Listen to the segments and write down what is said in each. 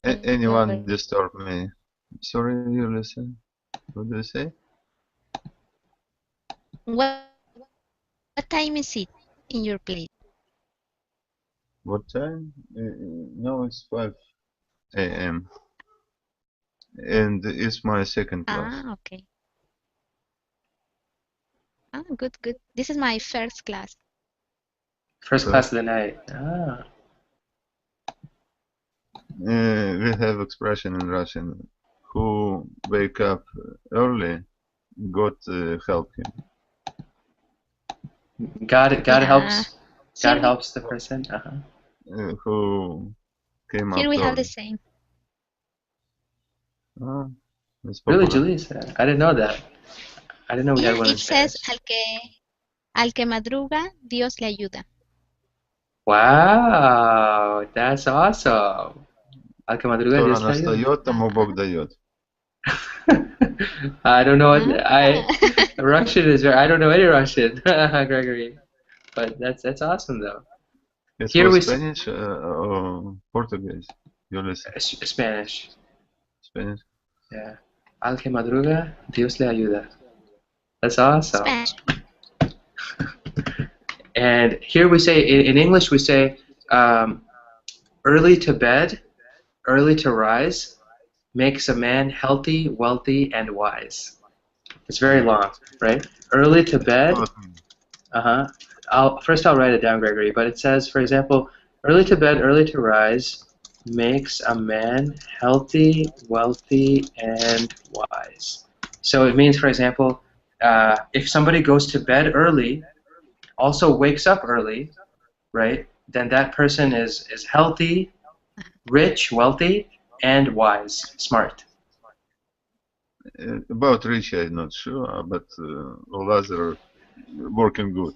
Anyone disturb me? Sorry, you listen. What do you say? What time is it in your place? What time? No, it's 5 a.m. And it's my second class. Ah, okay. Ah, good, good. This is my first class. First So, class of the night. Ah. we have expression in Russian. Who wake up early, God help him. God Yeah. Here we helps the person. Who came here up we have the early. same. Ah, it's Really, popular. Julius? I didn't know that. I didn't know we had Yeah, one in it says Spanish. al que madruga, Dios le ayuda. Wow, that's awesome. Al que madruga, Кто Dios рано le ayuda. встает, тому Ah, Бог дает. I don't know. ah. Russian is very. I don't know any Russian, Gregory. But that's awesome though. It Here was we Spanish or Portuguese? You listen. Spanish. Spanish. Yeah. Al que madruga, Dios le ayuda. That's awesome. Spanish. And here we say in English we say early to bed, early to rise makes a man healthy, wealthy, and wise. It's very long, right? Early to bed. First I'll write it down, Gregory. But it says, for example, early to bed, early to rise makes a man healthy, wealthy, and wise. So it means, for example, if somebody goes to bed early, also wakes up early, right? Then that person is healthy, rich, wealthy, and wise, smart. About rich, I'm not sure, but all other working good.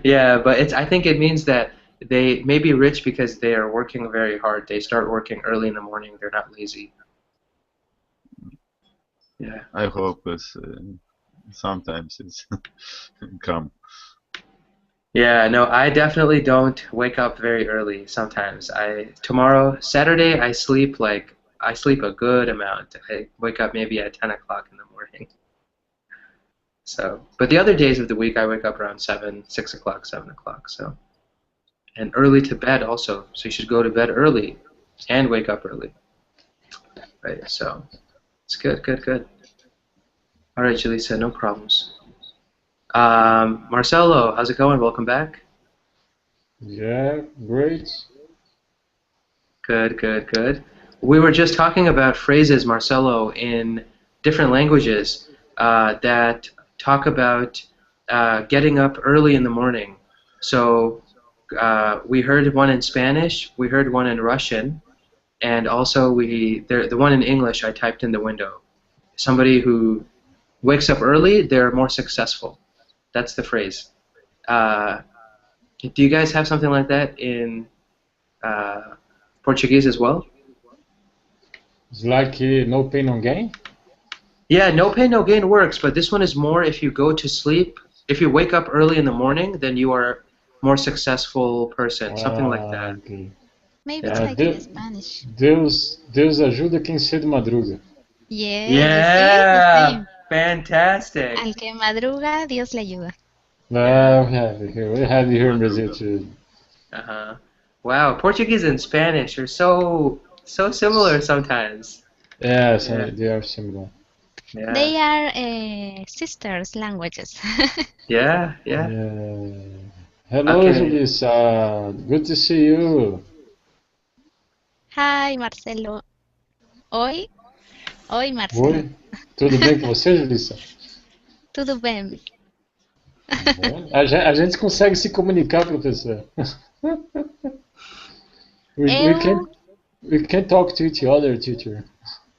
Yeah, but I think it means that they may be rich because they are working very hard. They start working early in the morning. They're not lazy. Yeah. I hope it's sometimes it's come. Yeah, no, I definitely don't wake up very early sometimes. Tomorrow, Saturday, I sleep a good amount. I wake up maybe at 10 o'clock in the morning. So, but the other days of the week, I wake up around 7, 6 o'clock, 7 o'clock. So, and early to bed also. So you should go to bed early and wake up early. Right, so it's good, good, good. All right, Julissa, no problems. Marcelo, how's it going? Welcome back. Yeah, great. Good, good, good. We were just talking about phrases, Marcelo, in different languages that talk about getting up early in the morning. So we heard one in Spanish, we heard one in Russian, and also the one in English I typed in the window. Somebody who wakes up early, they're more successful. That's the phrase. Do you guys have something like that in Portuguese as well? It's like no pain, no gain. Yeah, no pain, no gain works, but this one is more if you go to sleep. If you wake up early in the morning, then you are more successful person, something like that. Okay. Maybe it's Yeah. like in Spanish. Deus ajuda quem cedo madruga. Yeah, you see? The Yeah, same. fantastic. Al que madruga, Dios le ayuda. Yeah. We have it here in Brazil too. Uh-huh. Wow, Portuguese and Spanish are so similar sometimes. Yes, Yeah. they are similar. Yeah. They are sisters languages. Yeah, yeah. Hello, Okay. Julissa. Good to see you. Hi, Marcelo. Oi, Marcelo. Oi. Tudo bem com você, Julissa? Tudo bem? A gente consegue se comunicar, professor. Eu, we can talk to each other, teacher.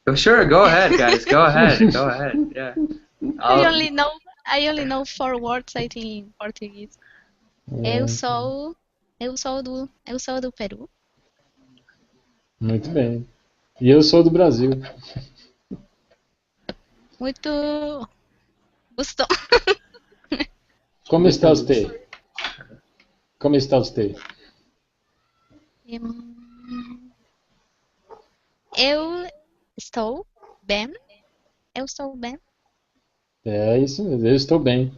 Oh, sure, go ahead, guys. Go ahead. Go ahead. Yeah. I only know 4 words, I think, in Portuguese. Eu sou do Peru. Muito bem. E eu sou do Brasil. Muito gusto. Como está você? Como está você? Eu estou bem. Eu estou bem. É isso mesmo, eu estou bem.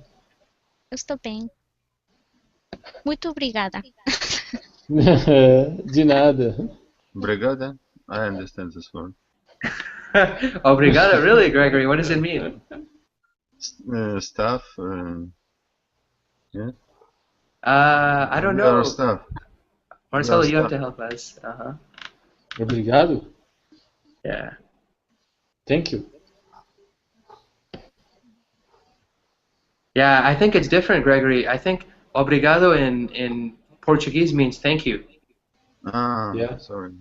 Eu estou bem. Muito obrigada. De nada. Brigada? I understand this word. Obrigado, really, Gregory? What does it mean? Staff. Yeah. I don't We are know. staff. Marcelo, you have staff. to help us. Obrigado. Yeah. Thank you. Yeah, I think it's different, Gregory. I think obrigado in Portuguese means thank you. Ah, Yeah. sorry.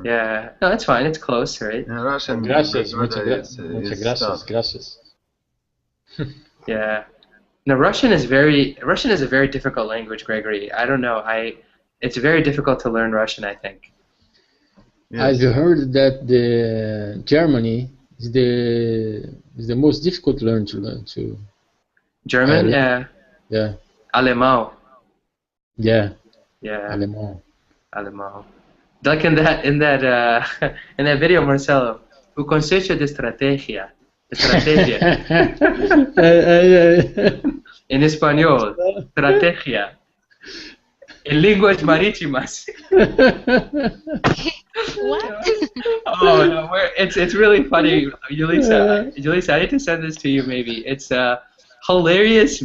Yeah. No, that's fine. It's close, right? In Russian, Gracias, brigada muchas is gracias, staff. gracias. Yeah. No, Russian is a very difficult language, Gregory. I don't know. It's very difficult to learn Russian, I think. Yes. I've heard that the Germany is the most difficult to learn to. German? Yeah. Yeah. Alemão. Yeah. Yeah. Alemão. Alemão. Like in that in that video, Marcelo, o conceito de estratégia. Estratégia. Em espanhol, estratégia. Em línguas marítimas. What? Oh no, it's really funny, Julissa. Julissa, I need to send this to you. Maybe it's hilarious.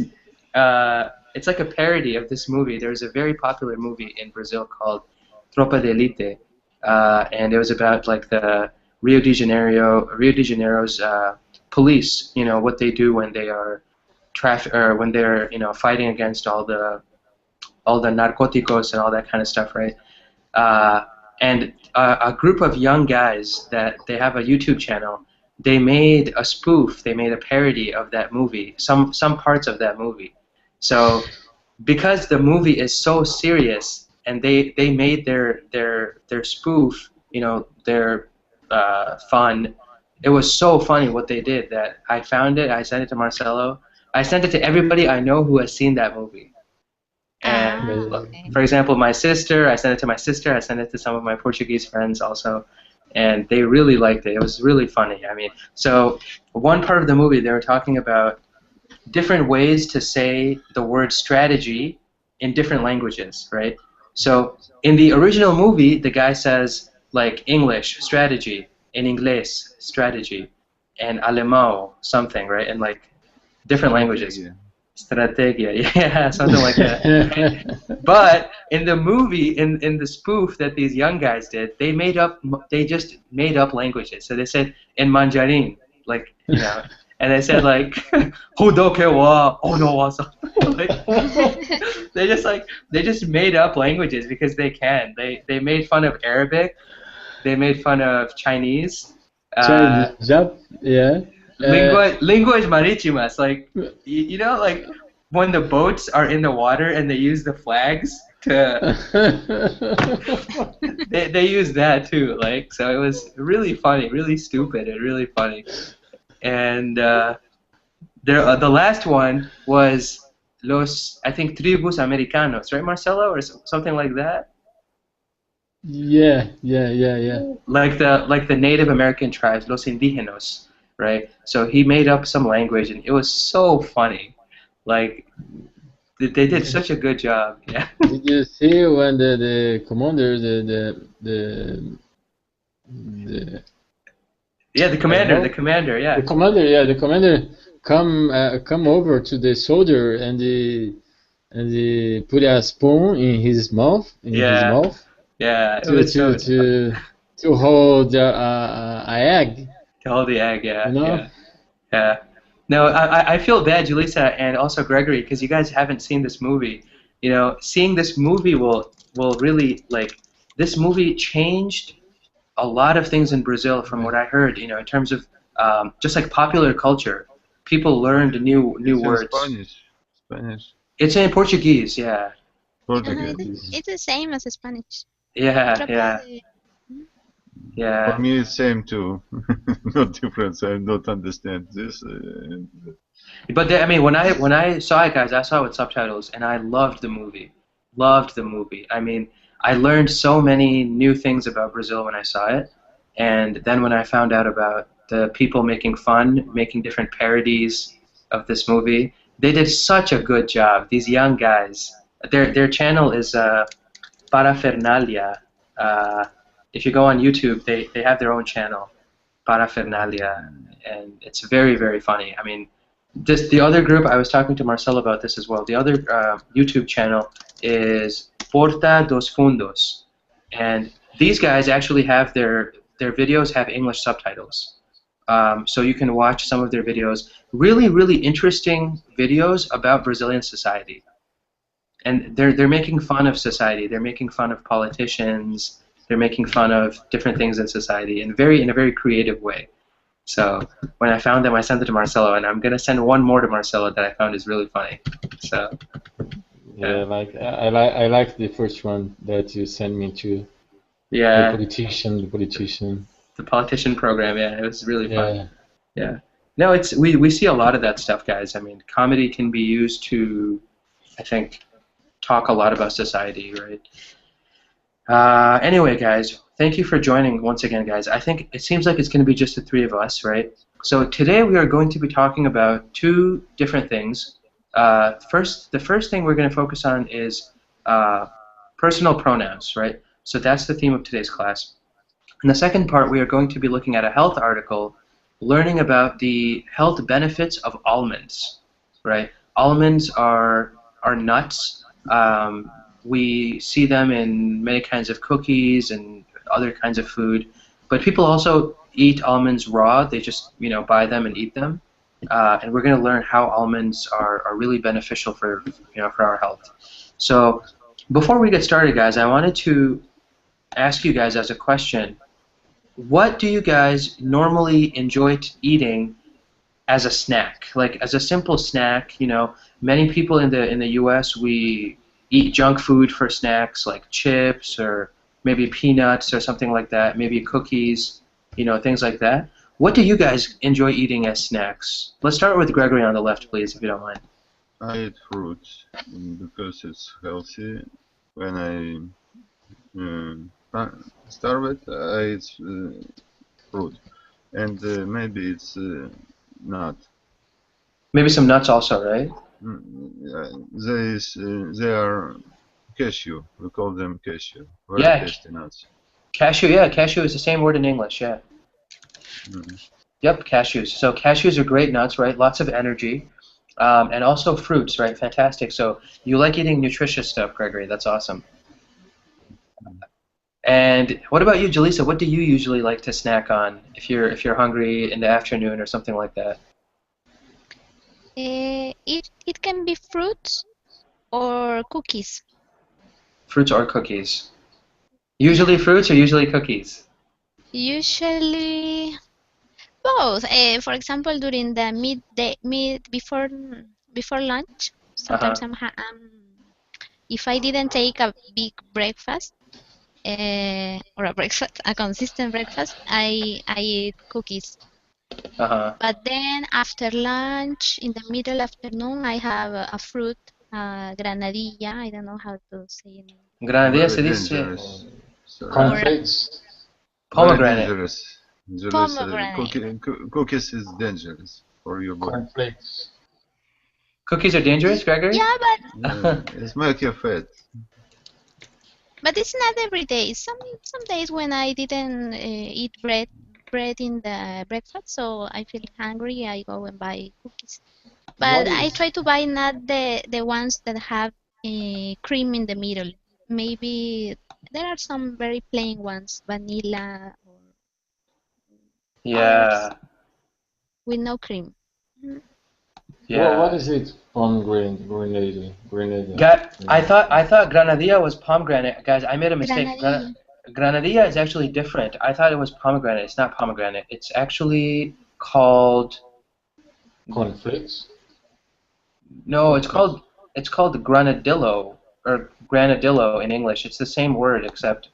It's like a parody of this movie. There's a very popular movie in Brazil called Tropa de Elite, and it was about like the Rio de Janeiro's police. You know what they do when they are when they're fighting against all the narcoticos and all that kind of stuff, right? And a group of young guys that they have a YouTube channel. They made a spoof. They made a parody of that movie. Some parts of that movie. So because the movie is so serious, and they made their spoof, their fun. It was so funny what they did that I found it. I sent it to Marcelo. I sent it to everybody I know who has seen that movie. And Okay. for example, my sister, I sent it to my sister. I sent it to some of my Portuguese friends also, and they really liked it. It was really funny. I mean, so one part of the movie they were talking about different ways to say the word strategy in different languages, right? So in the original movie, the guy says like English strategy, in Inglés strategy, and Alemão something, right? In like different languages. Strategia, yeah, something like that. But in the movie, in the spoof that these young guys did, they just made up languages. So they said in Mandarin, like, and they said like Hudoke wa ono wa like they just made up languages because they can. They made fun of Arabic, they made fun of Chinese. Yeah. Linguas marítimas, like like when the boats are in the water and they use the flags to they use that too, like, so it was really funny, really stupid and really funny. And the last one was I think tribus americanos, right, Marcelo, or something like that. Yeah. Like the Native American tribes, los indígenas. Right, so he made up some language, and it was so funny. Like they did such a good job. Yeah. Did you see when the commander, yeah, the commander, yeah. The commander come over to the soldier and he put a spoon in his mouth. Yeah, it was to hold a egg. To hold the egg, yeah. You know? Yeah. No, I feel bad, Julissa, and also Gregory, because you guys haven't seen this movie. Seeing this movie will really, like, this movie changed a lot of things in Brazil from what I heard, in terms of just like popular culture. People learned new words. Spanish. It's in Portuguese, yeah. Portuguese. It's the same as Spanish. Yeah. Yeah. For me, it's same too. No difference. I don't understand this. But I mean, when I saw it, guys, I saw it with subtitles, and I loved the movie. Loved the movie. I mean, I learned so many new things about Brazil when I saw it, And then when I found out about the people making fun, making different parodies of this movie, they did such a good job. These young guys, their channel is Parafernalia. If you go on YouTube, they have their own channel, Parafernalia, and it's very, very funny. I mean, the other group, I was talking to Marcelo about this as well. The other YouTube channel is Porta dos Fundos, and these guys actually have their videos have English subtitles. So you can watch some of their videos. Really, really interesting videos about Brazilian society. And they're making fun of society. They're making fun of politicians. They're making fun of different things in society in a very creative way. So when I found them, I sent it to Marcelo, and I'm gonna send one more to Marcelo that I found is really funny. So Yeah, like I like the first one that you sent me to. yeah, The politician. the politician program. Yeah, it was really fun. Yeah. Yeah. No, it's we see a lot of that stuff, guys. I mean, comedy can be used to, I think, talk a lot about society, right? Anyway, guys, thank you for joining once again, guys. I think it seems like it's going to be just the three of us, right? So today we are going to be talking about two different things. The first thing we're going to focus on is personal pronouns, right? So that's the theme of today's class. In the second part, we are going to be looking at a health article, learning about the health benefits of almonds, right? Almonds are nuts. We see them in many kinds of cookies and other kinds of food, but people also eat almonds raw. They just buy them and eat them, and we're going to learn how almonds are really beneficial for for our health. So before we get started, guys, I wanted to ask you guys as a question: what do you guys normally enjoy eating as a snack, like as a simple snack? Many people in the U.S. we eat junk food for snacks, like chips or maybe peanuts or something like that, maybe cookies, things like that. What do you guys enjoy eating as snacks? Let's start with Gregory on the left, please, if you don't mind. I eat fruits because it's healthy. When starved, I eat fruit, and maybe it's nut. Maybe some nuts also, right? They are cashew. We call them cashew. Very Yeah, tasty nuts. cashew. Yeah, cashew is the same word in English. Yeah. Mm. Yep, cashews. So cashews are great nuts, right? Lots of energy, and also fruits, right? Fantastic. So you like eating nutritious stuff, Gregory. That's awesome. And what about you, Jaleesa? What do you usually like to snack on if you're hungry in the afternoon or something like that? It can be fruits or cookies. Fruits or cookies? Usually fruits or usually cookies? Usually both. For example, during the before lunch, sometimes Uh-huh. if I didn't take a big breakfast or a consistent breakfast, I eat cookies. Uh-huh. But then after lunch, in the middle afternoon, I have a fruit, granadilla. I don't know how to say in English. Granadilla Very se dice dangerous. Sorry. Or Cornflakes. Very pomegranate. dangerous. pomegranate. Cookies is dangerous for your body. Cornflakes. Cookies are dangerous, Gregory? Yeah, It's make you fat. but it's not every day. Some days when I didn't eat bread in the breakfast, so I feel hungry, I go and buy cookies. What But I is try to buy not the ones that have cream in the middle. Maybe there are some very plain ones, vanilla or others Yeah. with no cream. Mhm. what Yeah. is it? Pomegranate, grenade. I thought granadilla was pomegranate. Guys, I made a mistake. Granadilla. Granadilla is actually different. I thought it was pomegranate. It's not pomegranate. It's actually called Cornflakes. no, it's called granadillo or granadillo in English. It's the same word except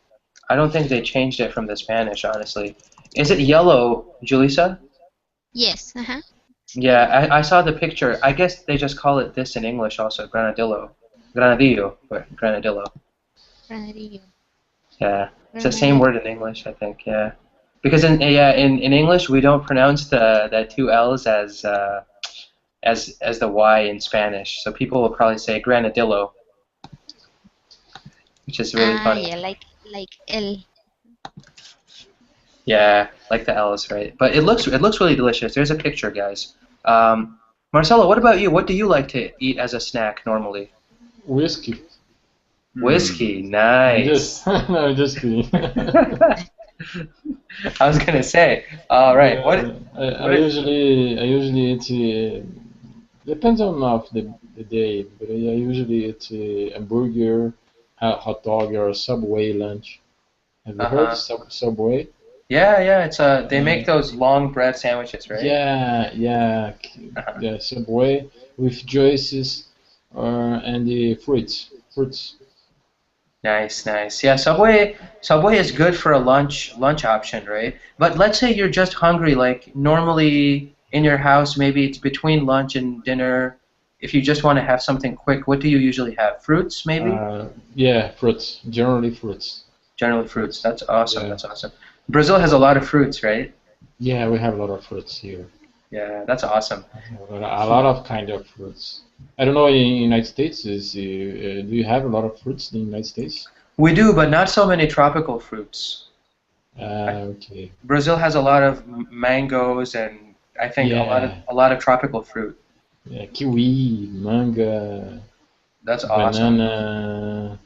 I don't think they changed it from the Spanish, honestly. Is it yellow, Julissa? Yes, Yeah, yellow. I saw the picture. I guess they just call it this in English also, granadillo. Granadillo, but granadillo. Granadillo. Yeah. It's the same Granadillo. word in English, I think, yeah. Because in English we don't pronounce the two L's as the Y in Spanish. So people will probably say granadillo, which is really Ah, funny. yeah, like el. Yeah, like the L's, right? But it looks really delicious. There's a picture, guys. Marcelo, what about you? What do you like to eat as a snack normally? Whiskey. Whiskey, Hmm. nice. No, just kidding. I was gonna say, all right. Yeah, I usually eat. Depends on of the day, but I usually eat a hamburger, hot dog, or a Subway lunch. Have you heard Uh-huh. Subway? Yeah. It's they Uh, make those long bread sandwiches, right? Uh-huh. yeah, Subway with juices, and the fruits. Nice. Yeah, Subway is good for a lunch option, right? But let's say you're just hungry, like normally in your house, maybe it's between lunch and dinner. If you just want to have something quick, what do you usually have? Fruits, maybe? Yeah, fruits. Generally fruits. Generally fruits. That's awesome. Yeah, That's awesome. Brazil has a lot of fruits, right? yeah, we have a lot of fruits here. Yeah, that's awesome. A lot of kind of fruits. I don't know in the United States do you have a lot of fruits in the United States? We do, but not so many tropical fruits. Okay. Brazil has a lot of mangoes and I think Yeah, a lot of tropical fruit. yeah, kiwi, manga, That's awesome. banana,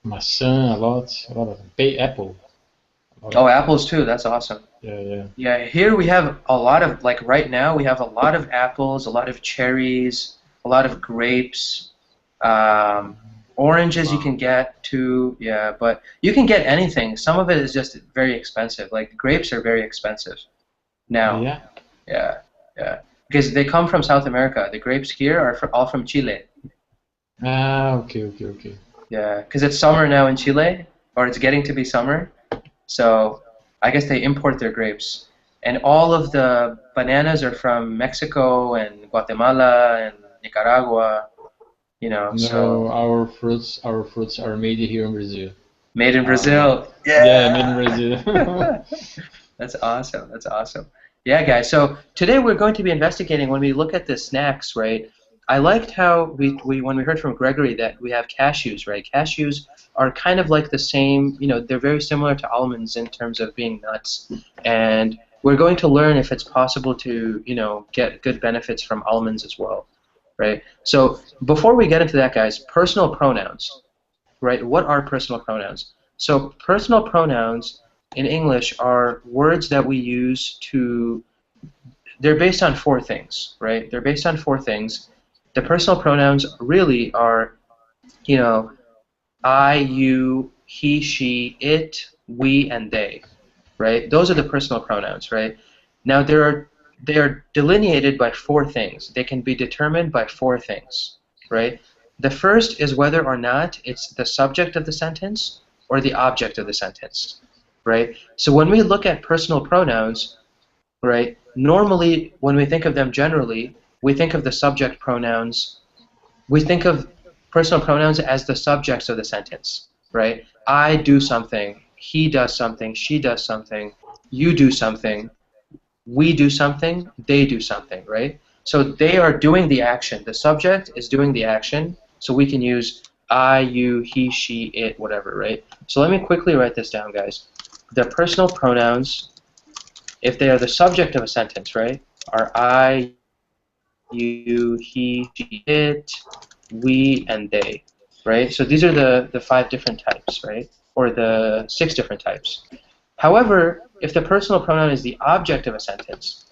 maçã, a lot of bay apple, a lot Oh, of apples too. That's awesome. yeah. Yeah, here we have a lot of, like right now, we have a lot of apples, a lot of cherries, a lot of grapes, um, oranges you Wow. can get too, yeah, but you can get anything. Some of it is just very expensive. Like grapes are very expensive now. Yeah. Yeah. Because they come from South America. The grapes here are all from Chile. Okay. Yeah, because it's summer now in Chile, or it's getting to be summer. So I guess they import their grapes. And all of the bananas are from Mexico and Guatemala and Nicaragua, so No, our fruits are made here in Brazil. made in Uh, Brazil. yeah, made in Yeah! Brazil. That's awesome. That's awesome. Yeah, guys. So today we're going to be investigating when we look at the snacks, right? I liked how we when we heard from Gregory that we have cashews, right? Cashews are kind of like the same, they're very similar to almonds in terms of being nuts. And we're going to learn if it's possible to, get good benefits from almonds as well, right? So before we get into that, guys, personal pronouns, right? What are personal pronouns? So personal pronouns in English are words that we use they're based on four things, right? They're based on four things. The personal pronouns really are, you know, I, you, he, she, it, we, and they, right? Those are the personal pronouns, right? Now they are delineated by four things. They can be determined by four things, right? The first is whether or not it's the subject of the sentence or the object of the sentence, right? So when we look at personal pronouns, right, normally when we think of them generally, we think of the subject pronouns, we think of personal pronouns as the subjects of the sentence, right? I do something, he does something, she does something, you do something, we do something, they do something, right? So they are doing the action. The subject is doing the action, so we can use I, you, he, she, it, whatever, right? So let me quickly write this down, guys. The personal pronouns, if they are the subject of a sentence, right, are I, you, he, she, it, we, and they, right? So these are the five different types, right? Or the six different types. However, if the personal pronoun is the object of a sentence,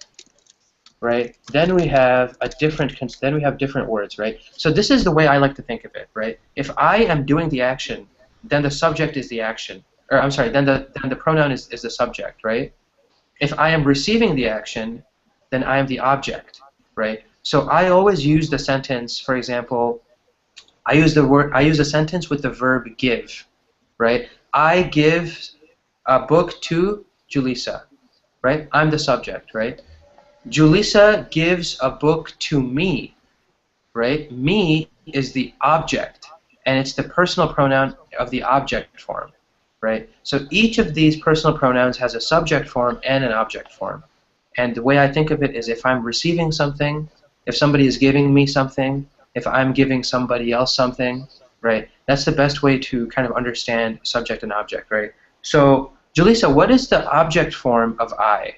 right, then we have different words, right? So this is the way I like to think of it, right? If I am doing the action, then the subject is the action. Or I'm sorry, then the pronoun is the subject, right? If I am receiving the action, then I am the object, right? So I always use the sentence, for example, I use a sentence with the verb give, right? I give a book to Julissa, right? I'm the subject, right? Julissa gives a book to me, right? Me is the object, and it's the personal pronoun of the object form, right? So each of these personal pronouns has a subject form and an object form. And the way I think of it is if I'm receiving something, if somebody is giving me something, if I'm giving somebody else something, right? That's the best way to kind of understand subject and object, right? So, Julissa, what is the object form of I?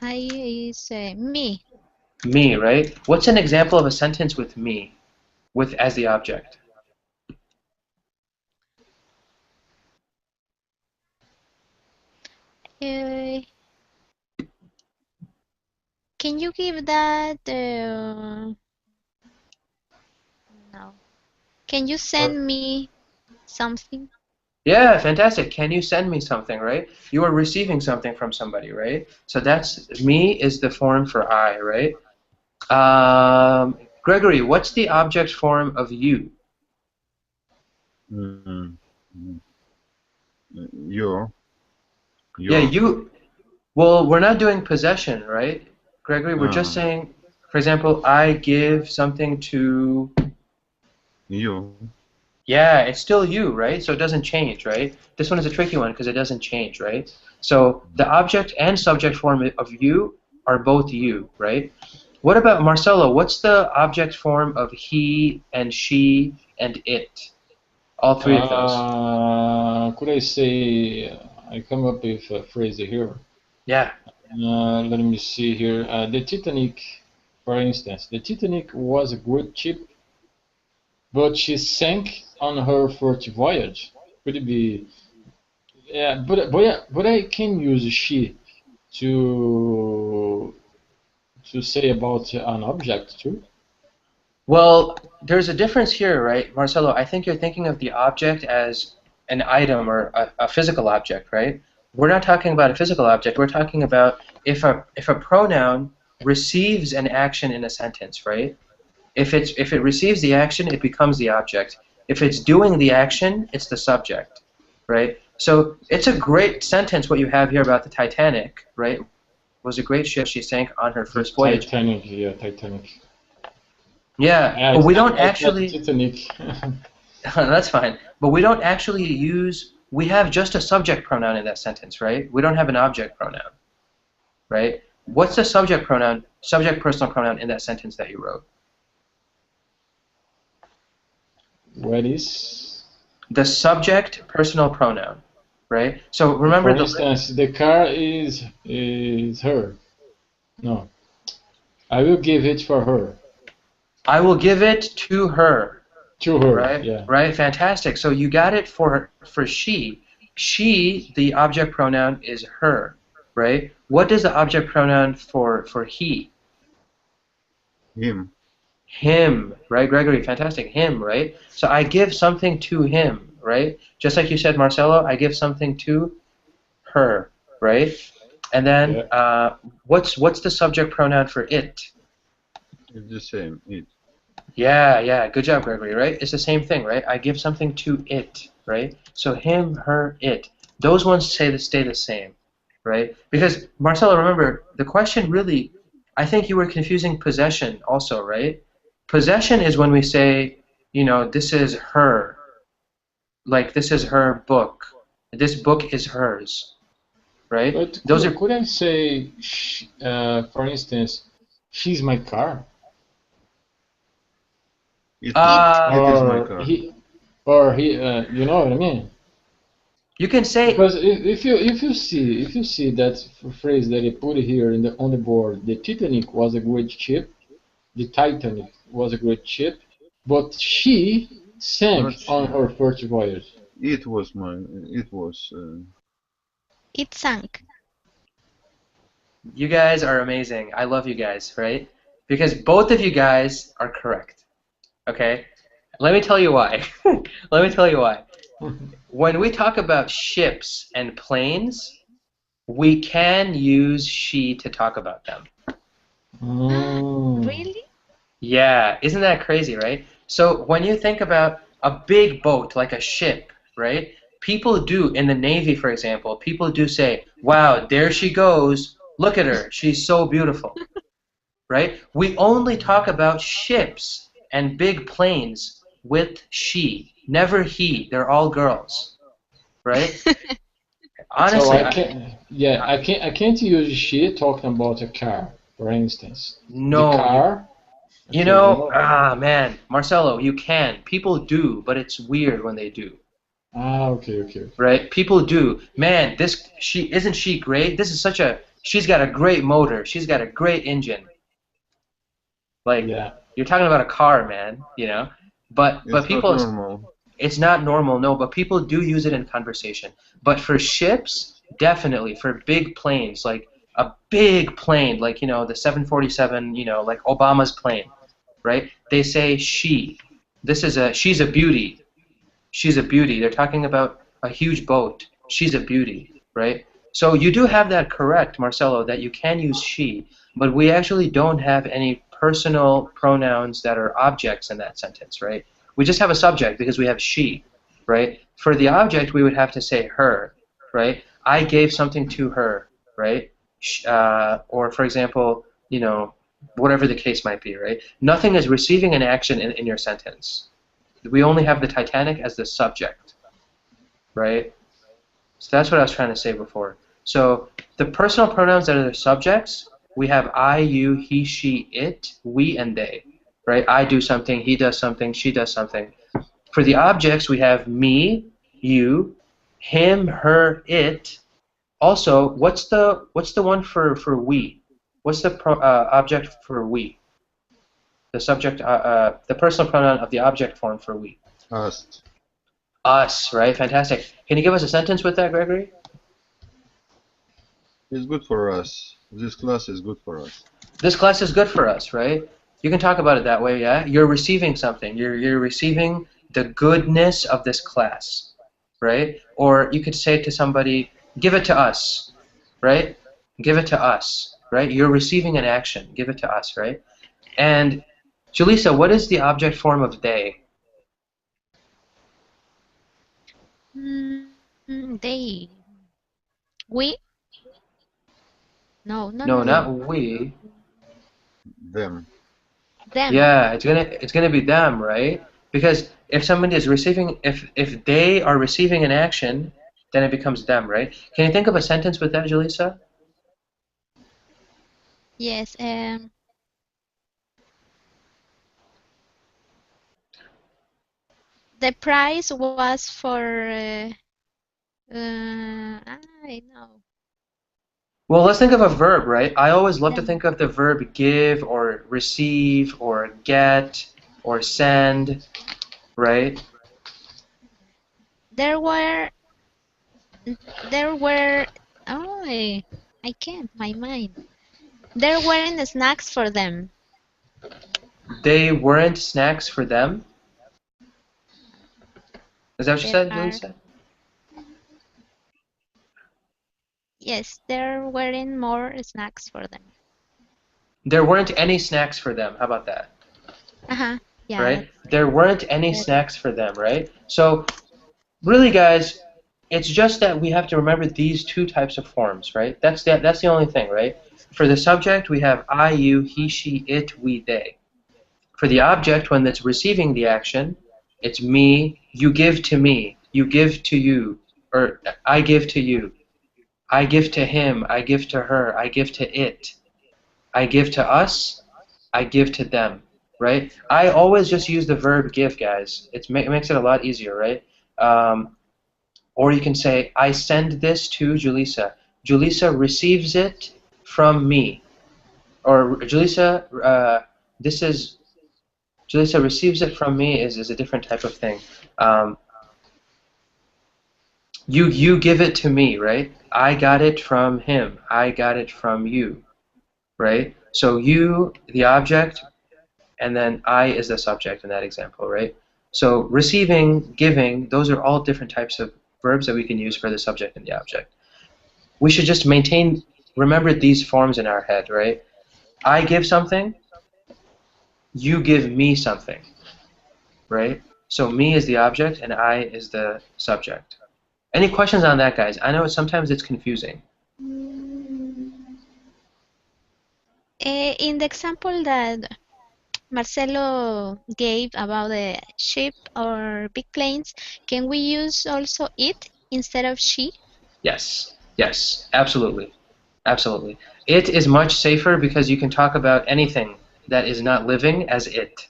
I is me. Me, right? What's an example of a sentence with me, with as the object? Uh, can you give that? No. Can you send me something? Yeah, fantastic. Can you send me something, right? You are receiving something from somebody, right? So that's me is the form for I, right? Gregory, what's the object form of you? Mm, your. Yeah, you. Well, we're not doing possession, right? Gregory, we're just Ah, saying, for example, I give something to. you. Yeah, it's still you, right? So it doesn't change, right? This one is a tricky one because it doesn't change, right? So the object and subject form of you are both you, right? What about Marcelo? What's the object form of he and she and it? All three of those. Could I say I come up with a phrase here? Yeah. Let me see here. The Titanic, for instance, the Titanic was a great ship, but she sank on her first voyage. Could it be? Yeah, but I can use she to say about an object too. Well, there's a difference here, right, Marcelo? I think you're thinking of the object as an item or a physical object, right? We're not talking about a physical object. We're talking about if a pronoun receives an action in a sentence, right? If it receives the action, it becomes the object. If it's doing the action, it's the subject, right? So it's a great sentence what you have here about the Titanic, right? It was a great ship. She sank on her The first voyage. Titanic, yeah, Titanic. Yeah, I but we don't I said actually. Titanic. That's fine. But we don't actually use. We have just a subject pronoun in that sentence, right? We don't have an object pronoun, right? What's the subject pronoun, subject personal pronoun in that sentence that you wrote? What is? The subject personal pronoun, right? So For remember the. instance, the car is her. No, I will give it for her. I will give it to her, To her, right? yeah. Right. Fantastic. So you got it for she. She, the object pronoun is her, right? What does the object pronoun for he? Him. Him, right, Gregory? Fantastic. Him, right? So I give something to him, right? Just like you said, Marcelo, I give something to her, right? And then Yeah. what's the subject pronoun for it? It's the same. It. Yeah. Good job, Gregory, right? It's the same thing, right? I give something to it, right? So him, her, it. Those ones stay the same, right? Because, Marcelo, remember, the question really, I think you were confusing possession also, right? Possession is when we say, this is her. Like, this is her book. This book is hers, right? But Those are. could I say, for instance, she's my car, It. It. It is my or car. he, you know what I mean? You can say. Because if you see that phrase that I put here on the board, the Titanic was a great ship. The Titanic was a great ship, but she sank Not on she. her first voyage. It was my. It was. It sank. You guys are amazing. I love you guys, right? Because both of you guys are correct. Okay? Let me tell you why. Let me tell you why. When we talk about ships and planes, we can use she to talk about them. Mm. Really? Yeah, isn't that crazy, right? So when you think about a big boat like a ship, right? People do, in the Navy, for example, people do say, wow, there she goes. Look at her. She's so beautiful. Right? We only talk about ships and big planes with she. never he. They're all girls, right? So Honestly, I can't use she talking about a car, for instance. The no, car. you Okay, you know. man, Marcelo, you can. People do, but it's weird when they do. Okay. Right? People do. Man, isn't she great? This is she's got a great motor. She's got a great engine. Like, Yeah. you're talking about a car, man, But It's not people, normal. it's not normal, no, but people do use it in conversation. But for ships, definitely, for big planes, like a big plane, like, the 747, like Obama's plane, right? They say she. She's a beauty. She's a beauty. They're talking about a huge boat. She's a beauty, right? So you do have that correct, Marcelo, that you can use she, but we actually don't have any personal pronouns that are objects in that sentence, right? We just have a subject because we have she, right? For the object, we would have to say her, right? I gave something to her, right? Or, for example, whatever the case might be, right? Nothing is receiving an action in your sentence. We only have the Titanic as the subject, right? So that's what I was trying to say before. So the personal pronouns that are the subjects, we have I, you, he, she, it, we, and they, right? I do something, he does something, she does something. For the objects, we have me, you, him, her, it. Also, what's the one for we? What's the object for we? The subject, the personal pronoun of the object form for we. Us. Us, right? Fantastic. Can you give us a sentence with that, Gregory? It's good for us. This class is good for us. This class is good for us, right? You can talk about it that way, yeah? You're receiving something. You're receiving the goodness of this class, right? Or you could say to somebody, give it to us, right? Give it to us, right? You're receiving an action. Give it to us, right? And, Julissa, what is the object form of they? They. We? No, No, no. not we. Them. Them. Yeah, it's gonna be them, right? Because if somebody is receiving, if they are receiving an action, then it becomes them, right? Can you think of a sentence with that, Julissa? Yes. The prize was for. I know. Well, let's think of a verb, right? I always love to Them. think of the verb give or receive or get or send, right? There were. Oh, I can't. My mind. There weren't snacks for them. They weren't snacks for them. Is that what you There said, are. Julissa? Yes, there weren't more snacks for them. There weren't any snacks for them. How about that? Yeah. Right? There weren't any Better. snacks for them, right? So really, guys, it's just that we have to remember these two types of forms, right? That's the only thing, right? For the subject, we have I, you, he, she, it, we, they. For the object, when it's receiving the action, it's me, you give to me, you give to you, or I give to you, I give to him, I give to her, I give to it, I give to us, I give to them, right? I always just use the verb give, guys. It makes it a lot easier, right? Or you can say, I send this to Julissa. Julissa receives it from me. Or Julissa, Julissa receives it from me is a different type of thing. You give it to me, right? I got it from him. I got it from you, right? So you, the object, and then I is the subject in that example, right? So receiving, giving, those are all different types of verbs that we can use for the subject and the object. We should just remember these forms in our head, right? I give something, you give me something, right? So me is the object and I is the subject. Any questions on that, guys? I know sometimes it's confusing. In the example that Marcelo gave about the ship or big planes, can we use also it instead of she? Yes, yes, absolutely, absolutely. It is much safer because you can talk about anything that is not living as it,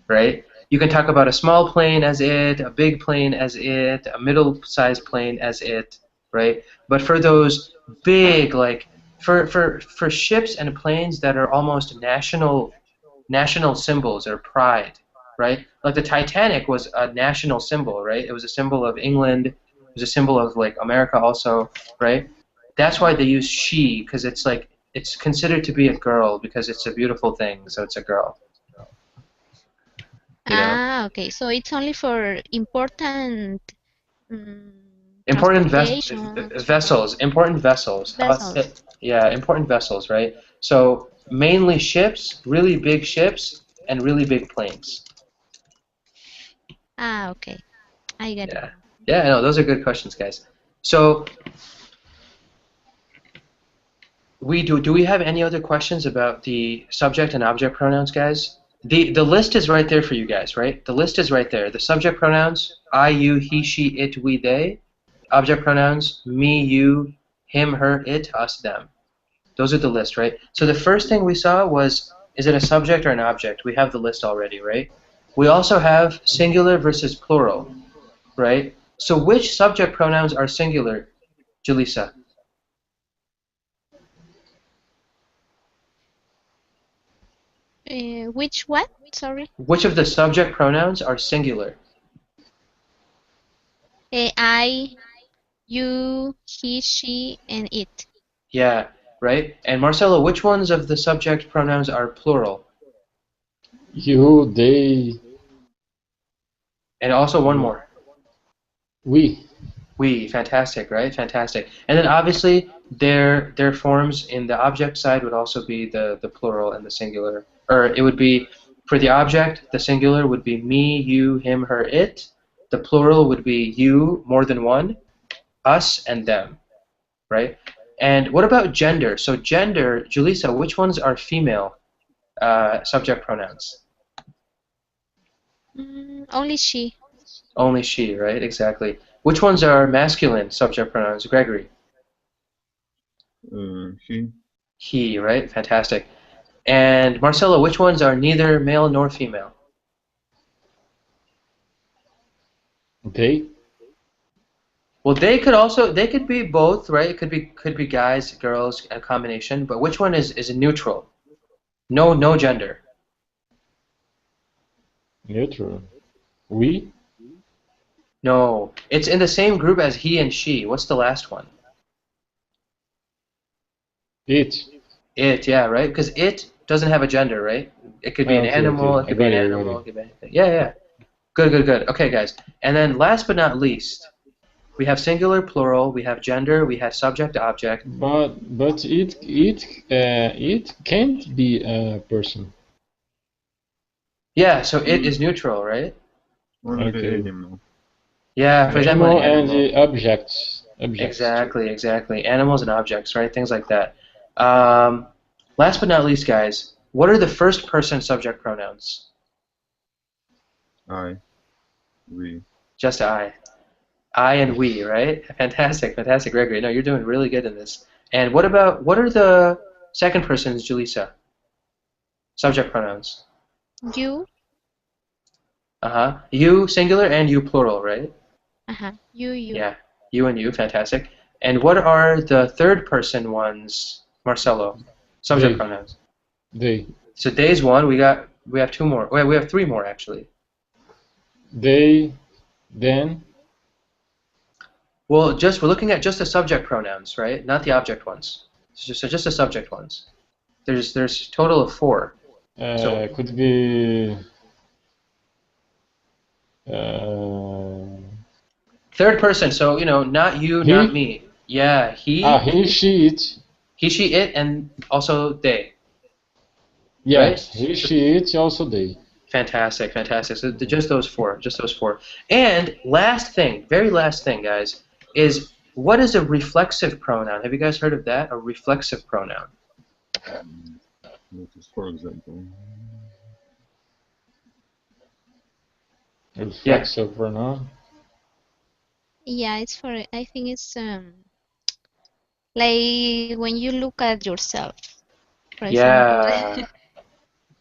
right? You can talk about a small plane as it, a big plane as it, a middle-sized plane as it, right? But for those big, like for ships and planes that are almost national symbols or pride, right? Like the Titanic was a national symbol, right? It was a symbol of England. It was a symbol of like America also, right? That's why they use she, because it's like it's considered to be a girl because it's a beautiful thing, so it's a girl. You know, Ah, okay. So it's only for important mm, important transportation vessels, important vessels. How about vessels. yeah, important vessels, right? So mainly ships, really big ships, and really big planes. Ah, okay. I get it Yeah, now. yeah, no, those are good questions, guys. So do we have any other questions about the subject and object pronouns, guys? The list is right there for you guys, right? The list is right there. The subject pronouns, I, you, he, she, it, we, they. Object pronouns, me, you, him, her, it, us, them. Those are the list, right? So the first thing we saw was, is it a subject or an object? We have the list already, right? We also have singular versus plural, right? So which subject pronouns are singular, Julissa? Which what? Sorry. Which of the subject pronouns are singular? I, you, he, she, and it. Yeah, right? And Marcelo, which ones of the subject pronouns are plural? You, they, And also one uh, more. we. We, fantastic, right? Fantastic. And then obviously their forms in the object side would also be the plural and the singular. Or it would be for the object, the singular would be me, you, him, her, it. The plural would be you, more than one, us, and them, right? And what about gender? So gender, Julissa, which ones are female subject pronouns? Only she. Only she, right? Exactly. Which ones are masculine subject pronouns? Gregory? He. He, right? Fantastic. And Marcelo, which ones are neither male nor female? They. Well, they could be both, right? It could be guys, girls, a combination. But which one is neutral? No gender. Neutral. We. No, it's in the same group as he and she. What's the last one? It. It, yeah, right? Because it doesn't have a gender, right? It could be an Okay, animal. okay. It I could be got an it, I got animal. it. It could be anything. Yeah, yeah. Good, good, good. Okay, guys. And then last but not least, we have singular, plural. We have gender. We have subject, object. But it can't be a person. Yeah, so it is neutral, right? Only the Okay. animal. Yeah, for example, an Animal and animal. the objects. Objects. Exactly, exactly. Animals and objects, right? Things like that. Last but not least, guys, what are the first person subject pronouns? I. We. Just I. I and we, right? Fantastic, fantastic, Gregory. No, you're doing really good in this. And what are the second persons, Julissa? Subject pronouns. You. Uh-huh. You singular and you plural, right? You. Yeah. You and you, fantastic. And what are the third person ones, Marcelo? Subject They. pronouns. They. So day's one, we have two more. Wait, we have three more actually. They. Then. Well, we're looking at just the subject pronouns, right? Not the object ones. So just the subject ones. There's a total of four. So Could be. Uh, third person, so not you, not he. me. Yeah, He, she, it. he, she, it, and also they. Yeah, Right? he, So, she, it. Also they. fantastic, fantastic. So just those four, just those four. And last thing, very last thing, guys, is what is a reflexive pronoun? Have you guys heard of that? A reflexive pronoun. That is, for example. Reflexive pronoun. Yeah, it's for, I think it's like when you look at yourself, for example,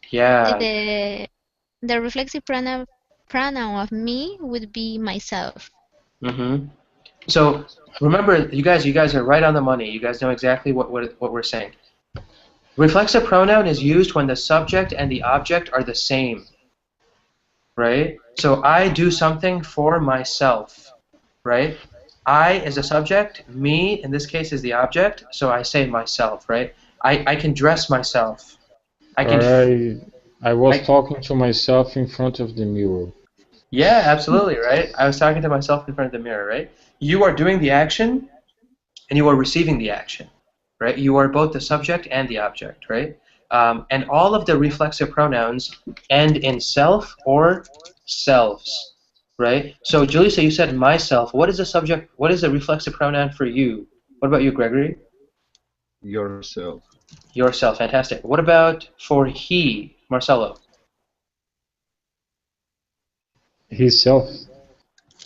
Yeah. Yeah. the reflexive pronoun of me would be myself. Mm-hmm. So remember, you guys are right on the money. You guys know exactly what we're saying. Reflexive pronoun is used when the subject and the object are the same, right? So I do something for myself, right? I is a subject, me in this case is the object, so I say myself, right? I can dress myself. I can, I was I, talking to myself in front of the mirror. yeah, absolutely, right? I was talking to myself in front of the mirror, right? You are doing the action, and you are receiving the action, right? You are both the subject and the object, right? And all of the reflexive pronouns end in self or selves, right? So, Julissa, you said myself. What is the subject? What is the reflexive pronoun for you? What about you, Gregory? Yourself. Yourself, fantastic. What about for he, Marcelo? Himself.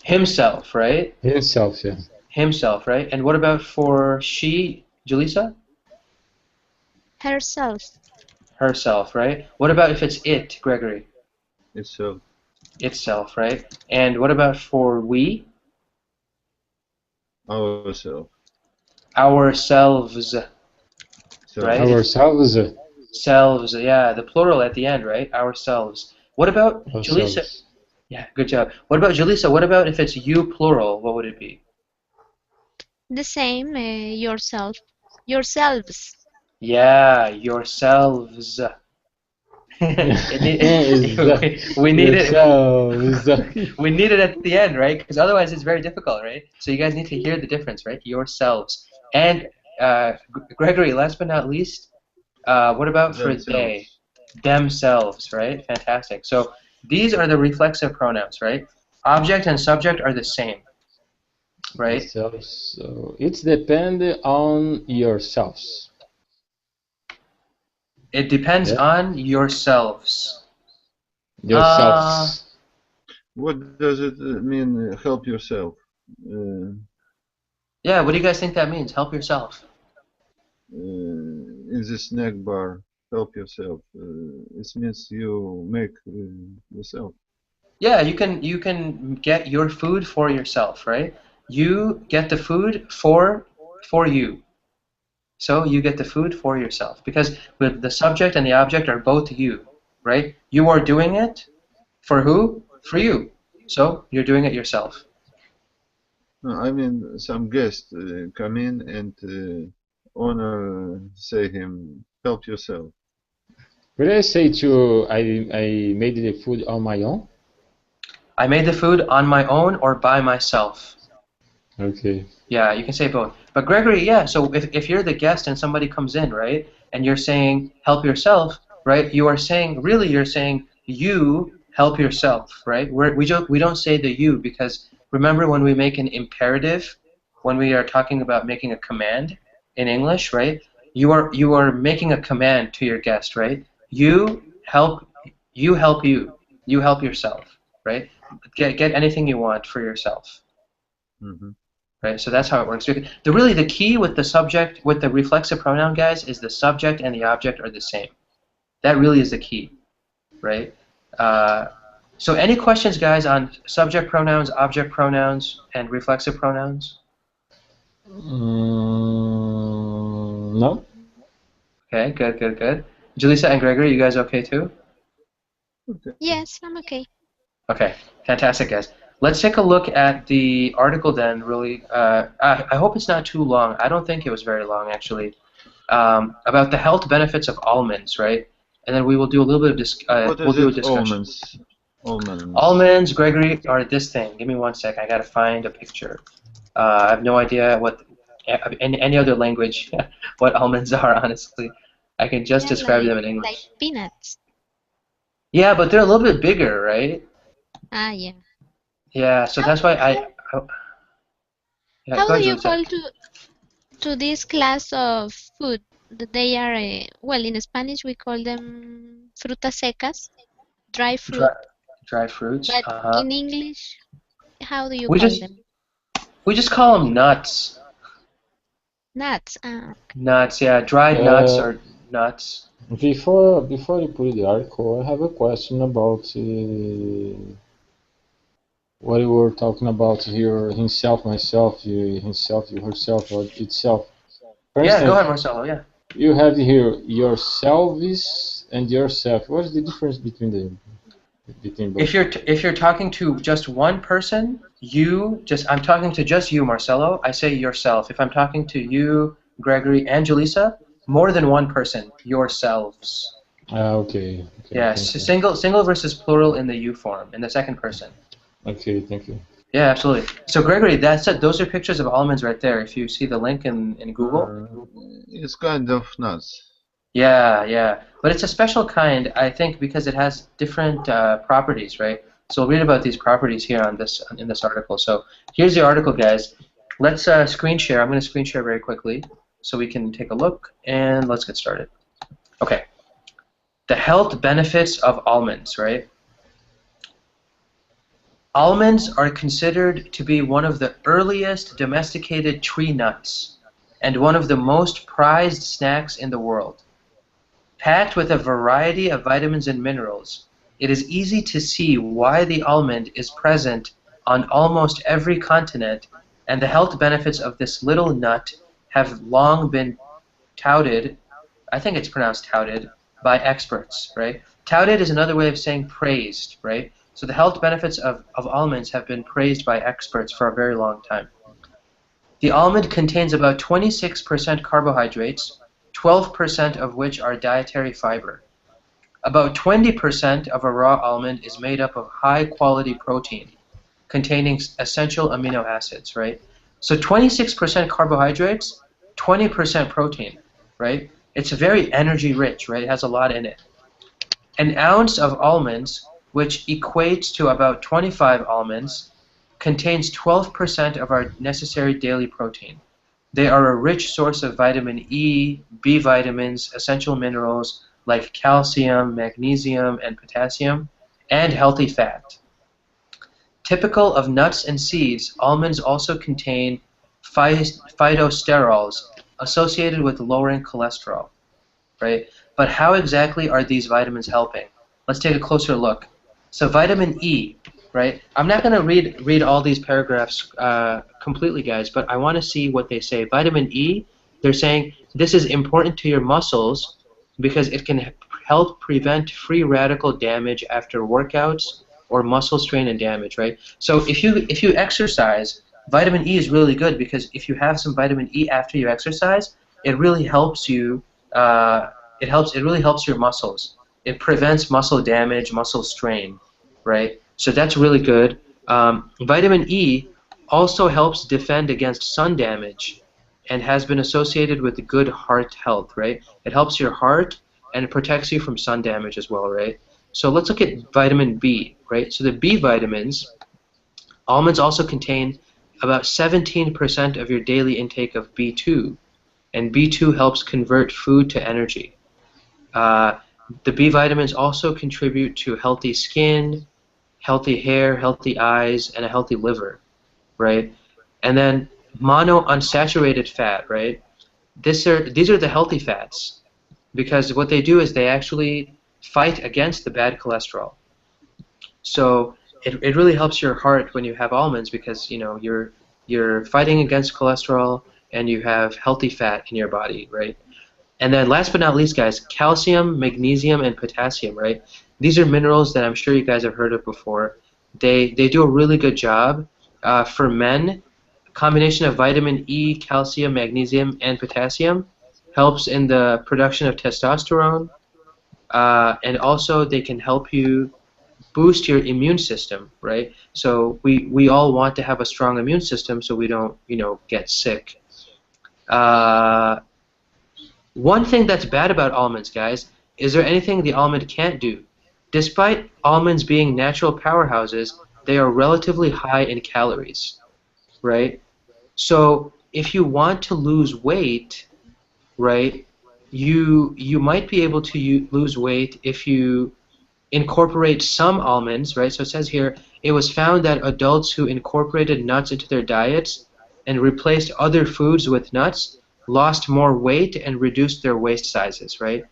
Himself, right? Himself, yeah. Himself, right? And what about for she, Julissa? Herself. Herself, right? What about if it's it, Gregory? Itself. Itself, right? And what about for we? Ourself. Ourselves, Self. right? It's Ourselves. selves, yeah, the plural at the end, right? Ourselves. What about Julissa? Ourselves. Yeah, good job. What about Julissa? What about if it's you plural? What would it be? The same, yourself. Yourselves. Yeah, yourselves. Is We need it. yourselves. We need it at the end, right? Because otherwise it's very difficult, right? So you guys need to hear the difference, right? Yourselves. And Gregory, last but not least, what about for they? Themselves. Themselves, right? Fantastic. So these are the reflexive pronouns, right? Object and subject are the same, right? Yourselves. So it's depend on yourselves. It depends Yeah. on yourselves. Yourselves. What does it mean, help yourself? Yeah, what do you guys think that means? Help yourself. In the snack bar, help yourself. It means you make yourself. Yeah, you can get your food for yourself, right? You get the food for you. So you get the food for yourself because with the subject and the object are both you, right? You are doing it for who? For you. So you're doing it yourself. No, I mean, some guest come in and owner say him, help yourself. Would I say to I made the food on my own? I made the food on my own or by myself. Okay. Yeah, you can say both. But Gregory, yeah, so if you're the guest and somebody comes in, right, and you're saying help yourself, right, you are saying, really you're saying you help yourself, right? We don't say the you because remember when we make an imperative, when we are talking about making a command in English, right, you are making a command to your guest, right? Help, you help you. You help yourself, right? Get anything you want for yourself. Mm-hmm. Right, so that's how it works. The key with the subject, with the reflexive pronoun, guys, is the subject and the object are the same. That really is the key, right? So any questions, guys, on subject pronouns, object pronouns, and reflexive pronouns? No. Okay, good, good, good. Julissa and Gregory, you guys okay too? Okay. Yes, I'm okay. Okay, fantastic, guys. Let's take a look at the article then, really. I hope it's not too long. I don't think it was very long, actually. About the health benefits of almonds, right? And then we will do a little bit of What we'll is do a it? discussion. Almonds. Almonds. Almonds, Gregory, are this thing. Give me one sec. I gotta find a picture. I have no idea what any other language what almonds are. Honestly, I can just Yeah, describe them in like English. peanuts. Yeah, but they're a little bit bigger, right? Ah, yeah. Yeah, so How that's why how yeah. how Go do ahead, you Julissa. call to this class of food? That they are well, in Spanish we call them frutas secas, dry fruit. Dry. Dried fruits. But in English, how do you We call just them? we just call them nuts. Nuts. Nuts, yeah, dried nuts Uh, or nuts. before you put the article, I have a question about what you were talking about here, himself, myself, you, himself, you, herself, or itself. For Yeah, go instance, ahead, Marcelo. Yeah. you have here yourselves and yourself. What is the difference between both? If you're talking to just one person, I'm talking to just you, Marcelo. I say yourself. If I'm talking to you, Gregory, and Julissa, more than one person, yourselves. Okay, okay, Yeah, thank you. single versus plural in the you form, in the second person. Okay, thank you. Yeah, absolutely. So Gregory, those are pictures of almonds right there. If you see the link in Google. It's kind of nuts. Yeah, yeah. But it's a special kind, I think, because it has different properties, right? So we'll read about these properties here in this article. So here's the article, guys. Let's screen share. I'm going to screen share very quickly so we can take a look, and let's get started. Okay. The health benefits of almonds, right? Almonds are considered to be one of the earliest domesticated tree nuts and one of the most prized snacks in the world. Packed with a variety of vitamins and minerals, it is easy to see why the almond is present on almost every continent, and the health benefits of this little nut have long been touted, I think it's pronounced touted, by experts, right? Touted is another way of saying praised, right? So the health benefits of almonds have been praised by experts for a very long time. The almond contains about 26% carbohydrates, 12% of which are dietary fiber. About 20% of a raw almond is made up of high-quality protein, containing essential amino acids, right? So 26% carbohydrates, 20% protein, right? It's very energy-rich, right? It has a lot in it. An ounce of almonds, which equates to about 25 almonds, contains 12% of our necessary daily protein. They are a rich source of vitamin E, B vitamins, essential minerals like calcium, magnesium, and potassium, and healthy fat. Typical of nuts and seeds, almonds also contain phytosterols associated with lowering cholesterol, right? But how exactly are these vitamins helping? Let's take a closer look. So vitamin E, right? I'm not going to read all these paragraphs completely, guys, but I want to see what they say. Vitamin E, they're saying this is important to your muscles because it can help prevent free radical damage after workouts or muscle strain and damage, right? So if you exercise, vitamin E is really good because if you have some vitamin E after you exercise, it really helps you. It really helps your muscles. It prevents muscle damage, muscle strain, right? So that's really good. Vitamin E also helps defend against sun damage and has been associated with good heart health, right? It helps your heart and it protects you from sun damage as well, right? So let's look at vitamin B, right? So the B vitamins, almonds also contain about 17% of your daily intake of B2, and B2 helps convert food to energy. Uh, the B vitamins also contribute to healthy skin, healthy hair, healthy eyes, and a healthy liver, right? And then monounsaturated fat, right? These are the healthy fats because what they do is they actually fight against the bad cholesterol. So it really helps your heart when you have almonds because you're fighting against cholesterol and you have healthy fat in your body, right? And then last but not least, guys, calcium, magnesium, and potassium, right? These are minerals that I'm sure you guys have heard of before. They do a really good job. For men, a combination of vitamin E, calcium, magnesium, and potassium helps in the production of testosterone. And also they can help you boost your immune system, right? So we all want to have a strong immune system so we don't, get sick. Uh, One thing that's bad about almonds, guys, is there anything the almond can't do? Despite almonds being natural powerhouses, they are relatively high in calories, right? So if you want to lose weight, right, you might be able to lose weight if you incorporate some almonds, right? So it says here, it was found that adults who incorporated nuts into their diets and replaced other foods with nuts lost more weight and reduced their waist sizes, right?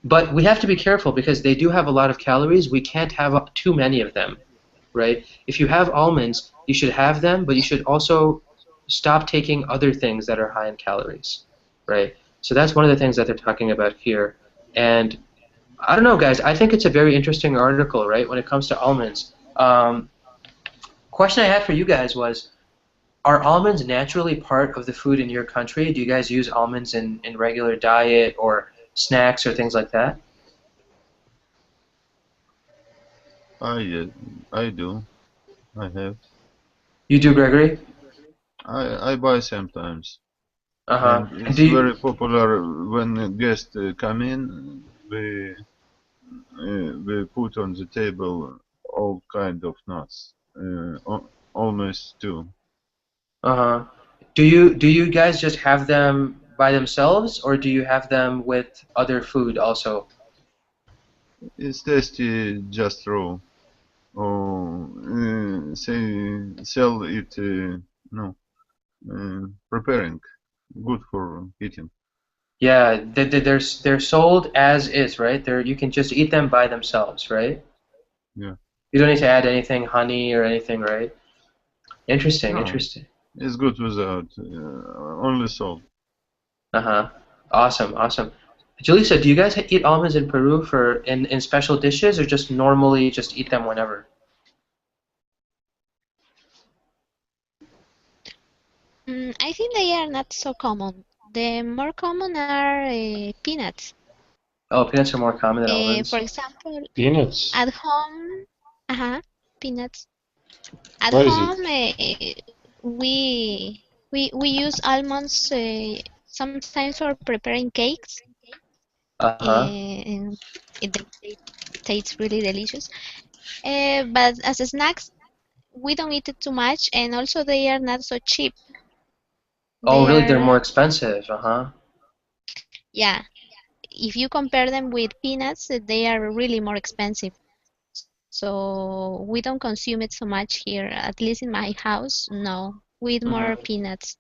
But we have to be careful because they do have a lot of calories. We can't have too many of them, right? If you have almonds, you should have them, but you should also stop taking other things that are high in calories, right? So that's one of the things that they're talking about here. And I don't know, guys. I think it's a very interesting article, right, when it comes to almonds. Question I had for you guys was, are almonds naturally part of the food in your country? Do you guys use almonds in regular diet or snacks or things like that? I do. I have. You do, Gregory? I buy sometimes, Uh-huh. and And it's do you, very popular when guests come in. We put on the table all kind of nuts, almost two. uh-huh. Do you guys just have them by themselves, or do you have them with other food also? It's tasty just raw. Or say sell it no preparing, good for eating. Yeah, they're sold as is, right? You can just eat them by themselves, right? Yeah. You don't need to add anything, honey or anything, right? Interesting, No, interesting. it's good without only salt. Uh-huh. Awesome, awesome. Julissa, do you guys eat almonds in Peru in special dishes or just normally just eat them whenever? I think they are not so common. The more common are peanuts. Oh, peanuts are more common than For almonds. example, Peanuts. at home, peanuts. At What is home, it? we use almonds sometimes for preparing cakes, Uh-huh. and they taste really delicious. But as snacks, we don't eat it too much, and also they are not so cheap. Oh, They really? They're more are, expensive. Uh-huh. yeah, if you compare them with peanuts, they are really more expensive. So we don't consume it so much here, at least in my house. No, we eat more Mm-hmm. peanuts.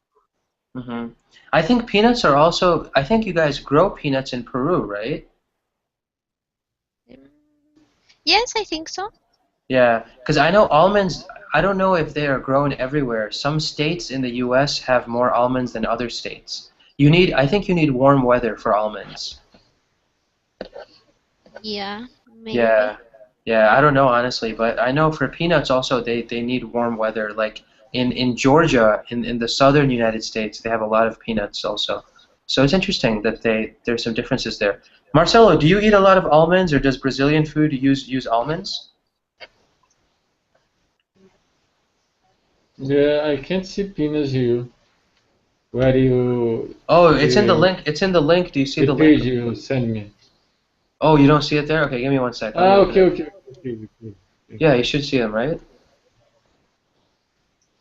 Mm-hmm. I think peanuts are also, I think you guys grow peanuts in Peru, right? Mm, Yes, I think so. Yeah, because I know almonds, I don't know if they are grown everywhere. Some states in the US have more almonds than other states. I think you need warm weather for almonds. Yeah, Yeah, maybe. yeah, I don't know honestly, but I know for peanuts also they need warm weather. Like in Georgia, in the southern United States, they have a lot of peanuts also. So it's interesting that there's some differences there. Marcelo, do you eat a lot of almonds, or does Brazilian food use almonds? Yeah, I can't see peanuts here. Where you Oh, it's in the the link. It's in the link. Do you see the the link? page you send me? Oh, you don't see it there? Okay, give me one sec. Let me Ah, open okay, it. okay, okay, okay, okay. Yeah, you should see them, right?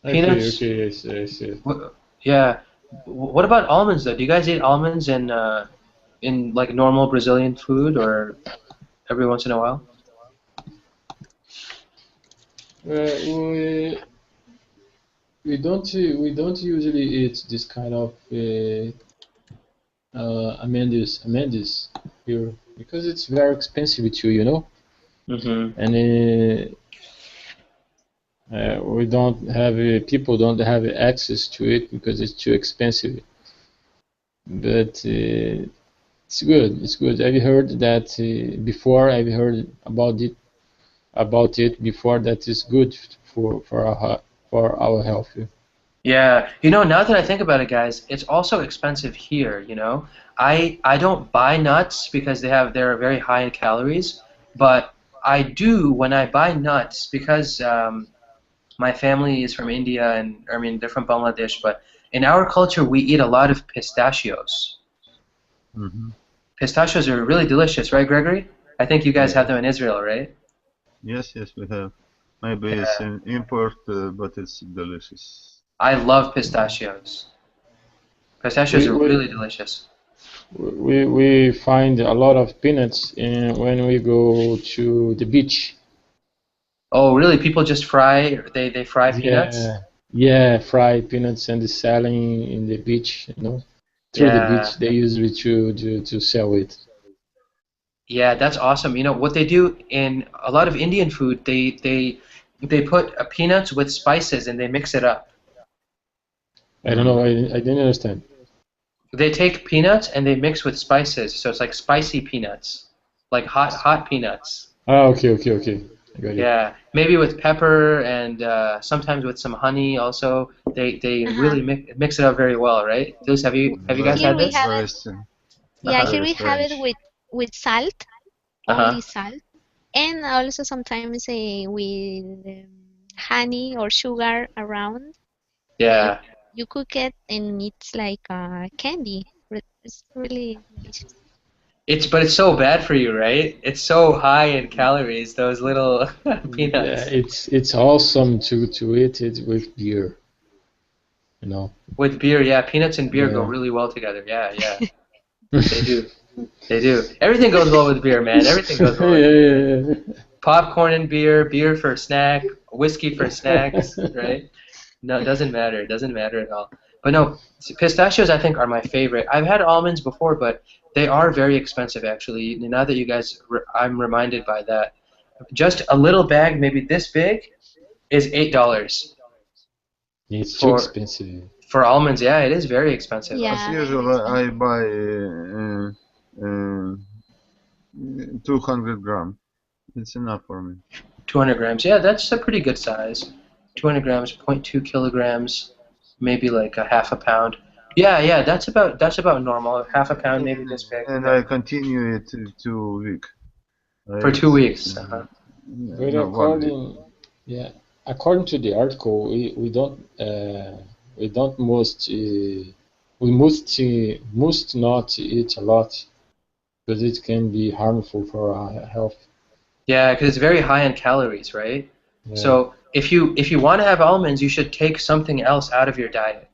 Okay, Peanuts. okay, I see it. Yeah. What about almonds though? Do you guys eat almonds in like normal Brazilian food or every once in a while? We we don't usually eat this kind of amendis here because it's very expensive too, you know, Mm-hmm. and we don't have people don't have access to it because it's too expensive. But it's good. It's good. I've heard that before. I've heard about it before. That is good for our health. Yeah. Now that I think about it, guys, it's also expensive here. I don't buy nuts because they're very high in calories, but I do when I buy nuts because my family is from India and I mean they're from Bangladesh, but in our culture we eat a lot of pistachios. Hmm. Pistachios are really delicious, right, Gregory? I think you guys have them Yes, in Israel, right? yes, we have. Maybe it's Yeah. an import, but it's delicious. I love pistachios. Pistachios We are we really delicious. we find a lot of peanuts when we go to the beach. Oh, really? People just fry, they fry peanuts? Yeah, yeah, fried peanuts and selling in the beach, through the Yeah. beach. They usually to sell it. Yeah, that's awesome. You know, what they do in a lot of Indian food, they put peanuts with spices and they mix it up. I don't know. Mm. I didn't understand. They take peanuts and they mix with spices, so it's like spicy peanuts, like hot peanuts. Ah, okay. I got it. Yeah, maybe with pepper and sometimes with some honey also. They Uh-huh. really mix it up very well, right? Those have you guys Here had we this? have Very, it. st- Yeah, Uh-huh. here very we have it strange. with salt, Uh-huh. only salt, and also sometimes with honey or sugar around. You Yeah. you cook it and it's like candy. It's really delicious. But it's so bad for you, right? It's so high in calories, those little Yeah, peanuts. it's awesome to eat it with beer. You know. With beer, yeah, peanuts and beer go Yeah. really well together. Yeah, yeah, they do. They do. Everything goes well with beer, man. Everything goes well with beer. Yeah. Popcorn and beer, beer for snack, whiskey for snacks, right? No, it doesn't matter. It doesn't matter at all. But no, pistachios I think are my favorite. I've had almonds before, but they are very expensive actually. Now that you guys, I'm reminded by that. Just a little bag, maybe this big, is $8 It's too for expensive. for almonds. Yeah, it is very expensive. As Yeah, very usual, I expensive. buy 200 gram. It's enough for me. 200 grams. Yeah, that's a pretty good size. 200 grams, zero point 0.2 kilograms, maybe like a half a pound. Yeah, yeah, that's about normal. Half a pound, maybe this big. And Yeah, I continue it 2 week. I for eat, 2 weeks. Uh-huh. But no, 1 week. yeah, according to the article, we don't must not eat a lot because it can be harmful for our health. Yeah, because it's very high in calories, right? Yeah. So if you want to have almonds, you should take something else out of your diet,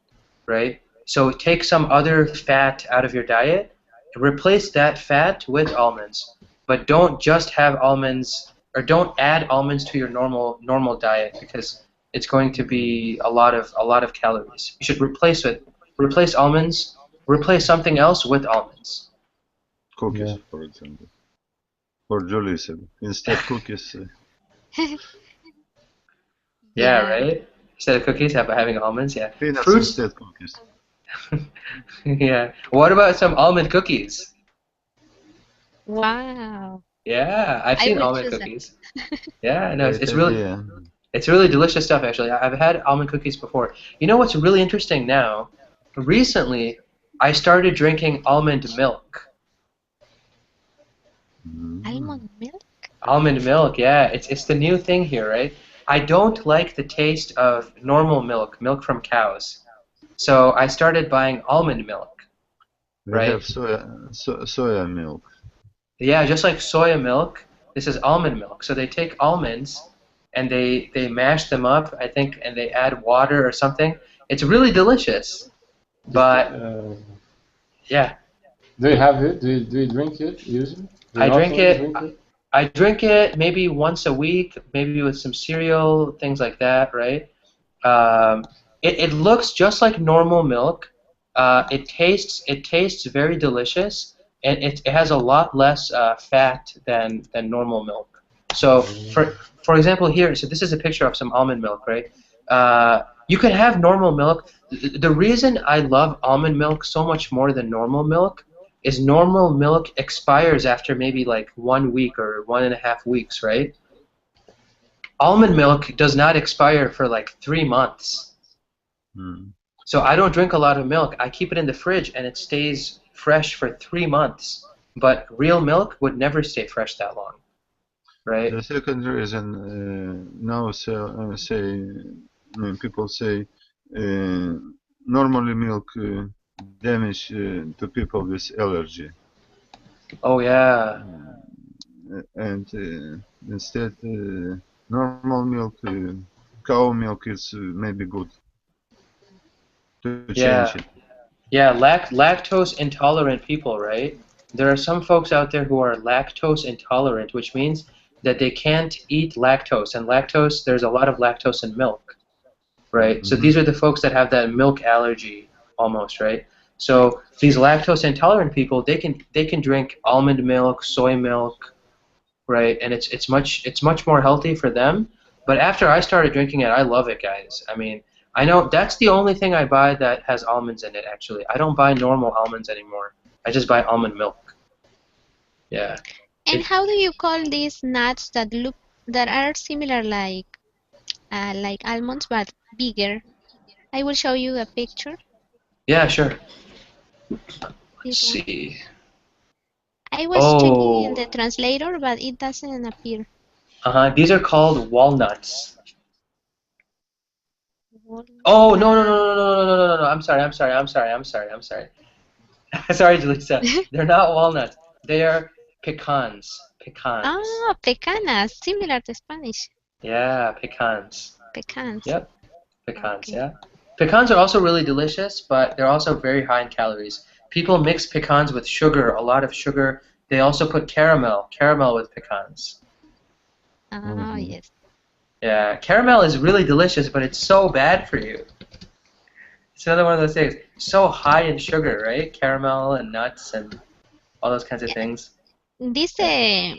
right? So take some other fat out of your diet, replace that fat with almonds, but don't just have almonds or don't add almonds to your normal diet because it's going to be a lot of calories. You should replace almonds, replace something else with almonds. Yeah. Cookies, for example. For Julie said. Instead cookies, Yeah, Yeah. right? Instead of cookies, having almonds, yeah. peanuts Fruits, instead cookies. yeah. What about some almond cookies? Wow. Yeah, I've I seen will almond choose that. cookies. Yeah, no, it's, Great it's really idea. it's really delicious stuff actually. I've had almond cookies before. You know what's really interesting now? Recently, I started drinking almond milk. Mm. Almond milk? Almond milk, yeah, it's the new thing here, right? I don't like the taste of normal milk, milk from cows. So I started buying almond milk, They have right? soya milk. Yeah, just like soya milk, this is almond milk. So they take almonds and they mash them up, I think, and they add water or something. It's really delicious. But Uh, yeah, do you have it? Do you drink it usually? Do you I drink often it. drink it? I drink it maybe once a week, maybe with some cereal, things like that, right? It looks just like normal milk. It tastes very delicious, and it has a lot less fat than normal milk. So for example here, so this is a picture of some almond milk, right? You can have normal milk. The reason I love almond milk so much more than normal milk is normal milk expires after maybe like 1 week or 1.5 weeks, right? Almond milk does not expire for like 3 months. Mm. So I don't drink a lot of milk. I keep it in the fridge and it stays fresh for 3 months. But real milk would never stay fresh that long, right? The second reason now people say normally milk damage to people with allergy, Oh yeah, and instead normal milk, cow milk is maybe good to change yeah. it. Yeah, lactose intolerant people, right? There are some folks out there who are lactose intolerant, which means that they can't eat lactose. And lactose, there's a lot of lactose in milk, right? So Mm-hmm. these are the folks that have that milk allergy almost, right? So these lactose intolerant people, they can drink almond milk, soy milk, right? And it's much more healthy for them. But after I started drinking it, I love it, guys. I mean, I know that's the only thing I buy that has almonds in it, actually. I don't buy normal almonds anymore. I just buy almond milk. Yeah. And It, how do you call these nuts that are similar like almonds but bigger? I will show you a picture. yeah, sure. Let's This one. see. I was checking in Oh, the translator, but it doesn't appear. these are called walnuts. Oh, no, no, no, Walnut. no, no, no, no, no, no, no. I'm sorry, I'm sorry, I'm sorry, I'm sorry, I'm sorry. Sorry, Julissa. They're not walnuts. They are pecans. Pecans. Ah, pecanas, similar to Spanish. Yeah, pecans. Pecans. Yep, pecans, Okay. yeah. Pecans are also really delicious, but they're also very high in calories. People mix pecans with sugar, a lot of sugar. They also put caramel with pecans. Ah, Mm-hmm. yes. Yeah, caramel is really delicious, but it's so bad for you. It's another one of those things. So high in sugar, right? Caramel and nuts and all those kinds of Yeah. things. This Yeah.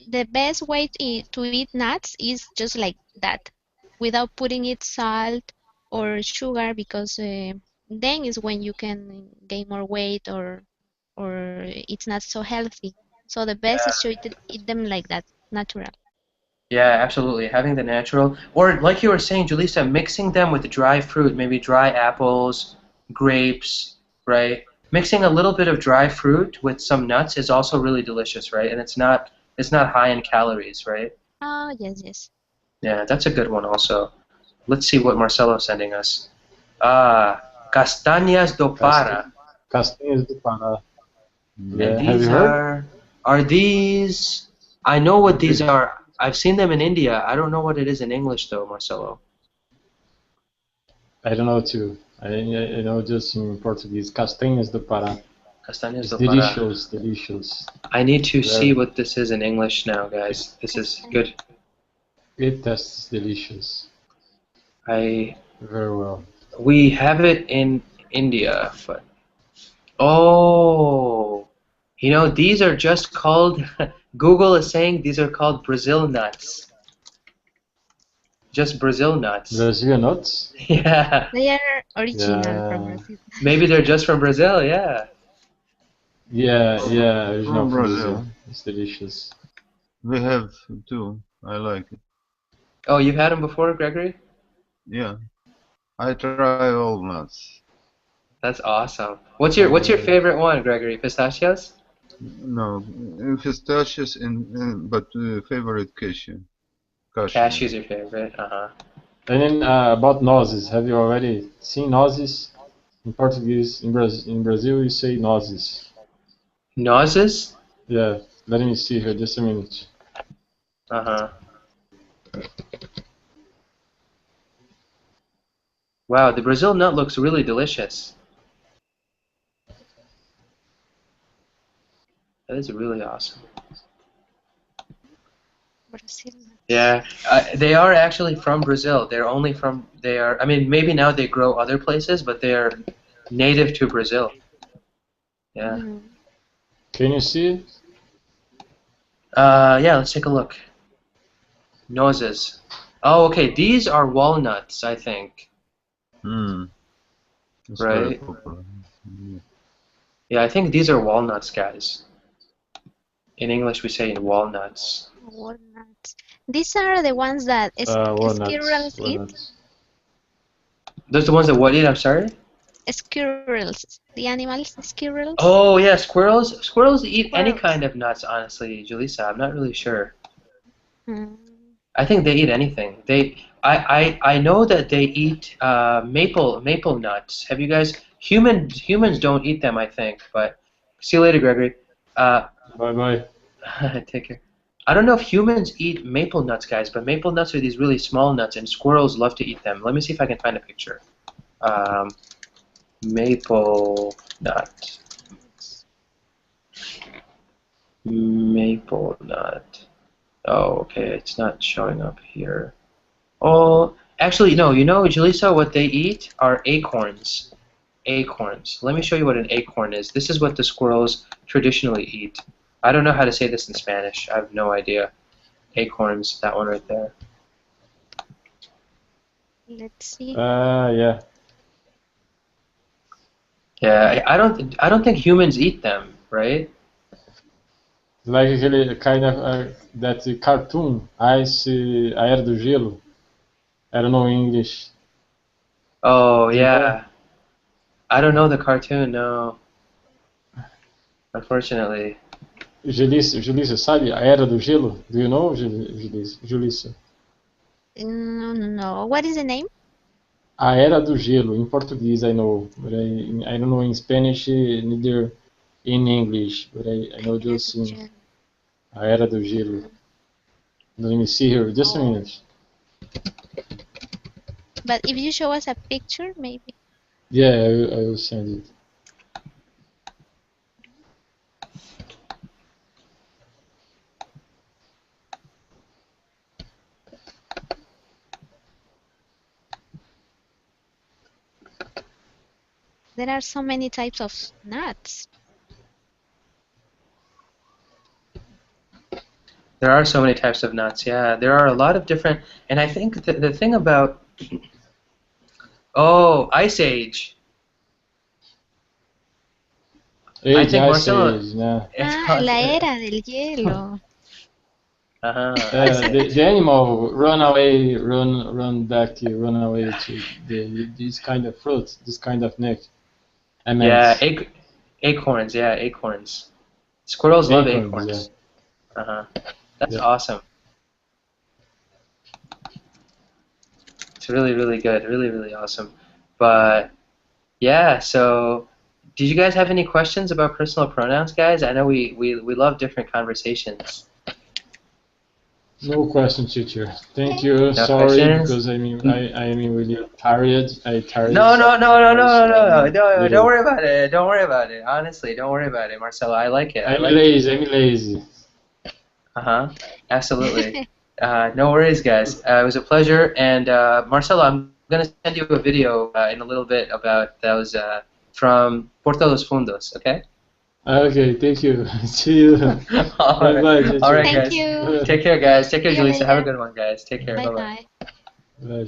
the best way to eat nuts is just like that, without putting it salt or sugar, because then is when you can gain more weight or it's not so healthy. So the best is to eat them like that, natural. Yeah, absolutely. Having the natural, or like you were saying, Julissa, mixing them with dry fruit, maybe dry apples, grapes, right? Mixing a little bit of dry fruit with some nuts is also really delicious, right? And it's not high in calories, right? Ah, yes, yes. Yeah, that's a good one also. Let's see what Marcelo's sending us. Ah, castañas do Cast- Para. Castanhas do Pará. And Yeah, have these you heard? are these, I know what these are. I've seen them in India. I don't know what it is in English though, Marcelo. I don't know too. I know just in Portuguese. Castanhas do Pará. Castañas It's do Para. delicious, delicious. I need to see Very, what this is in English now, guys. This is Castaño. good. it tastes delicious. I Very well. We have it in India, but oh, these are just called. Google is saying these are called Brazil nuts. Just Brazil nuts. Brazilian nuts? Yeah, They are original from Yeah. Brazil. maybe they're just from Brazil. Yeah. Yeah, original From from Brazil. Brazil. It's delicious. We have two. I like it. Oh, you've had them before, Gregory? Yeah. I try all nuts. That's awesome. What's your favorite one, Gregory? Pistachios? No, pistachios but favorite cashew. Cashew. Cashew's your favorite. Uh-huh. And then about nozes, have you already seen nozes? In Portuguese, in Brazil, you say nozes. Nozes? Yeah, let me see here, just a minute. Uh-huh. Wow, the Brazil nut looks really delicious. That is really awesome. Brazil nuts. Yeah, they are actually from Brazil. I mean, maybe now they grow other places, but they are native to Brazil. Yeah. Mm. Can you see it? Yeah, let's take a look. Noses. Oh, okay, these are walnuts, I think. Hmm. It's very Right? popular. Yeah. Yeah, I think these are walnuts, guys. In English, we say walnuts. Walnuts. These are the ones that Walnuts, squirrels eat. walnuts. Those are the ones that what eat? I'm sorry? Squirrels. The animals, squirrels. Oh, yeah, squirrels. Squirrels eat any Squirrels. kind of nuts, honestly, Julissa. I'm not really sure. Mm. I think they eat anything. I know that they eat maple nuts. Have you guys? Humans don't eat them, I think. But see you later, Gregory. Bye bye. Take care. I don't know if humans eat maple nuts, guys, but maple nuts are these really small nuts, and squirrels love to eat them. Let me see if I can find a picture. Um, Maple nut. Maple nut. Oh, okay, it's not showing up here. Oh, actually, no, you know, Julissa, what they eat are acorns. Acorns. Let me show you what an acorn is. This is what the squirrels traditionally eat. I don't know how to say this in Spanish. I have no idea. Acorns, that one right there. Let's see. Yeah. Yeah, I don't think humans eat them, right? Like aquele kind of that cartoon, Ice, A Era do Gelo. I don't know English. Oh, Do you know? yeah. I don't know the cartoon, no. Unfortunately. Julissa, sabe? A Era do Gelo? Do you know, Julissa? No. What is the name? A Era do Gelo, in Portuguese, I know, but I don't know in Spanish, neither in English, but I know just in A Era do Gelo. Let me see here, just a Oh. minute. But if you show us a picture, maybe. Yeah, I will send it. There are so many types of nuts. There are so many types of nuts, yeah. There are a lot of different, and I think the thing about, oh, Ice Age. I Age, think Ice Marcelo, Age, nah. it's called, La era del hielo. Ice Age. The animal run back, run away to this kind of fruit, this kind of neck. Yeah, Almonds, acorns, yeah, acorns. Squirrels love acorns, yeah, acorns. Uh-huh. That's yeah. awesome. It's really, really good, really, really awesome. But yeah, so did you guys have any questions about personal pronouns, guys? I know we love different conversations. No question, teacher. Thank you. No Sorry, questions? because I mean really tired. I tired. No, no, no, no, no, no, Also, I no, mean no, don't little. worry about it. Don't worry about it. Honestly, don't worry about it, Marcelo. I like it. I I'm like it. lazy. I'm lazy. Uh-huh. Absolutely. No worries, guys. It was a pleasure. And Marcelo, I'm going to send you a video in a little bit about those from Porto dos Fundos, okay? Okay, thank you. See you. All Bye right. bye, All right, teacher. Thank guys. you. Take care, guys. Take care, See you Julissa. Have a later. good one, guys. Take care. Bye Bye-bye. bye. Bye.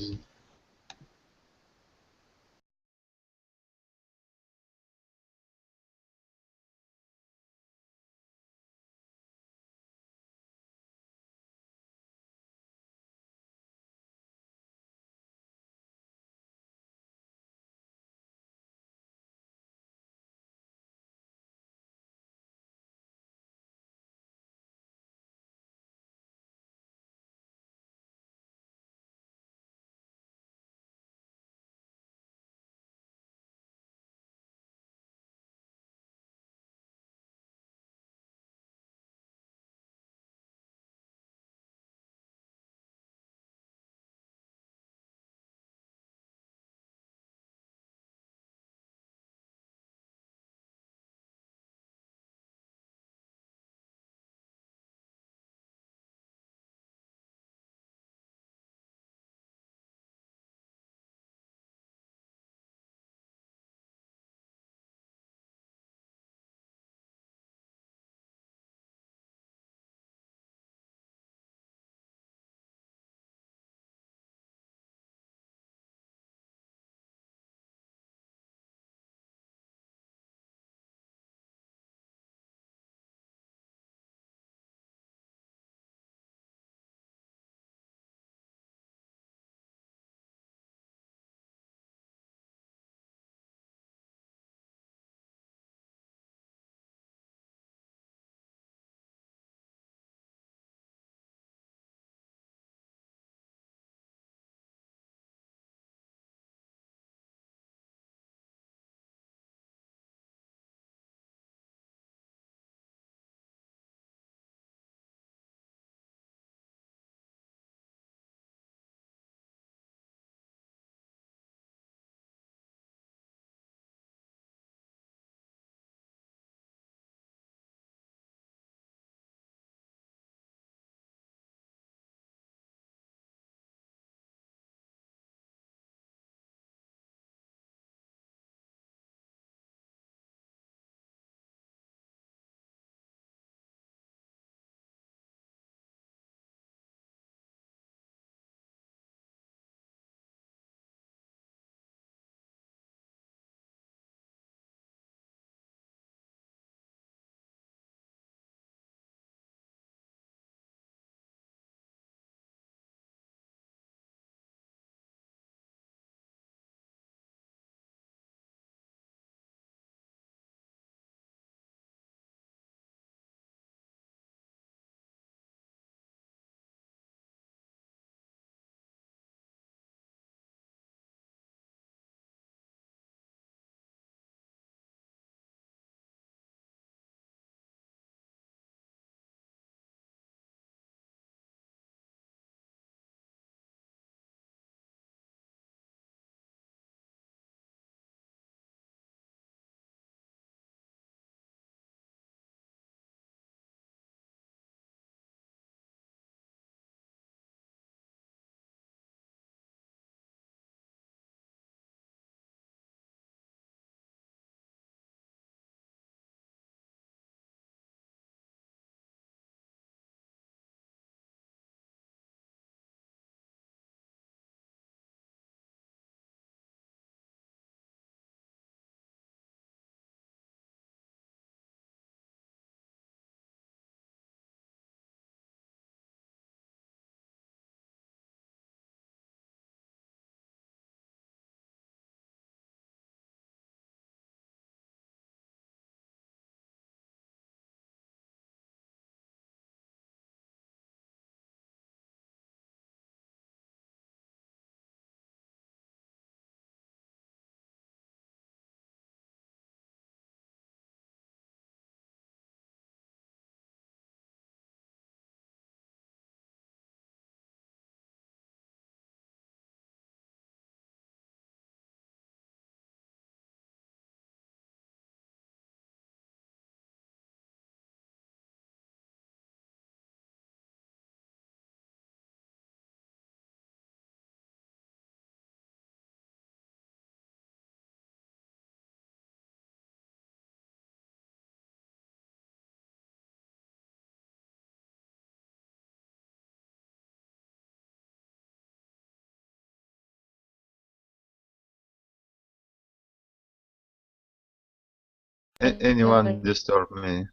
Anyone disturb me?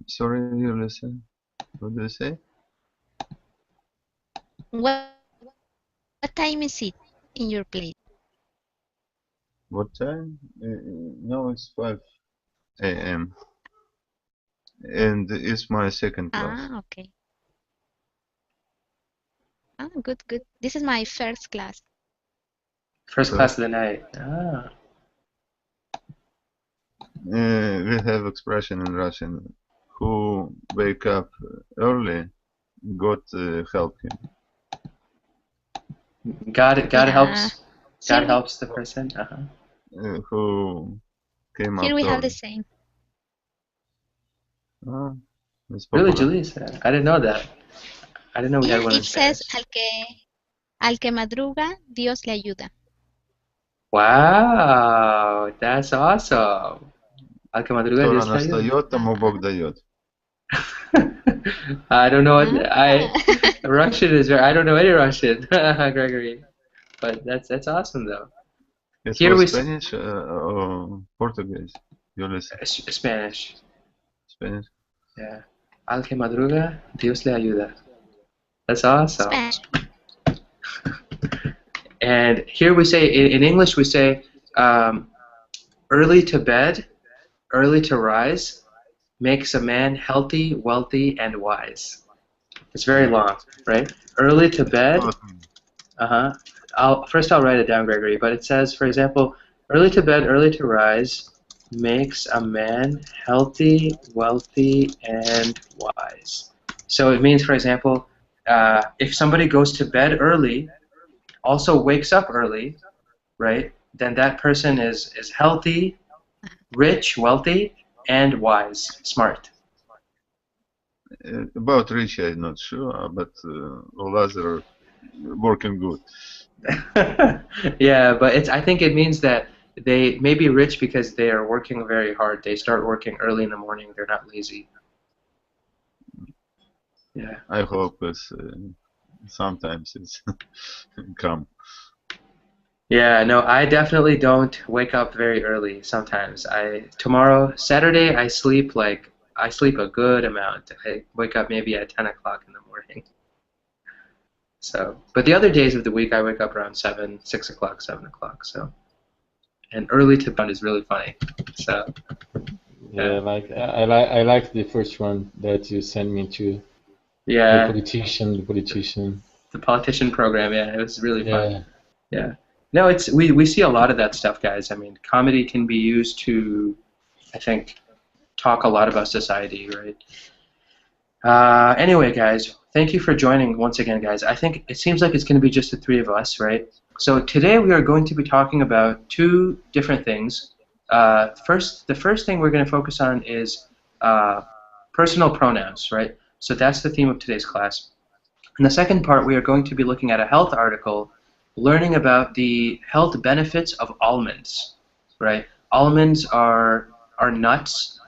Sorry, you listen. What do you say? What time is it in your place? What time? Now it's 5 a.m. and it's my second class. Ah, okay. Ah, good, good. This is my first class. First class of the night. Ah. We have expression in Russian. Who wake up early, God help him. God Yeah. helps. God Here helps the person. Who came here up we have the early. same. Ah, it's Really, popular. Julius? I didn't know that. I didn't know we had Yeah, one in it says Spanish. al que madruga, Dios le ayuda. Wow, that's awesome. Al que madruga, Кто Dios рано le ayuda. встает, тому Бог дает. I don't know what Ah. Russian is. I don't know any Russian, Gregory. But that's awesome though. It Here was we Spanish or Portuguese? You listen. Spanish. Spanish. Yeah. Al que madruga, Dios le ayuda. That's awesome. Spanish. And here we say, in English, we say, early to bed, early to rise, makes a man healthy, wealthy, and wise. It's very long, right? Early to bed. First I'll write it down, Gregory. But it says, for example, early to bed, early to rise, makes a man healthy, wealthy, and wise. So it means, for example, if somebody goes to bed early, also wakes up early, right? Then that person is healthy, rich, wealthy, and wise, smart. About rich, I'm not sure, but all other working good. Yeah, but I think it means that they may be rich because they are working very hard. They start working early in the morning. They're not lazy. Yeah. I hope sometimes it's come. Yeah, no, I definitely don't wake up very early sometimes. Tomorrow, Saturday, I sleep a good amount. I wake up maybe at 10 o'clock in the morning. So, but the other days of the week, I wake up around 7, 6 o'clock, 7 o'clock. So, and early to bed is really funny. So, Yeah, like I like the first one that you sent me to. yeah, The politician. the politician program. Yeah, it was really fun. Yeah. Yeah. No, we see a lot of that stuff, guys. I mean, comedy can be used to, I think, talk a lot about society, right? Anyway, guys, thank you for joining once again, guys. I think it seems like it's going to be just the three of us, right? So today we are going to be talking about two different things. The first thing we're going to focus on is personal pronouns, right? So that's the theme of today's class. In the second part, we are going to be looking at a health article, learning about the health benefits of almonds, right? Almonds are nuts.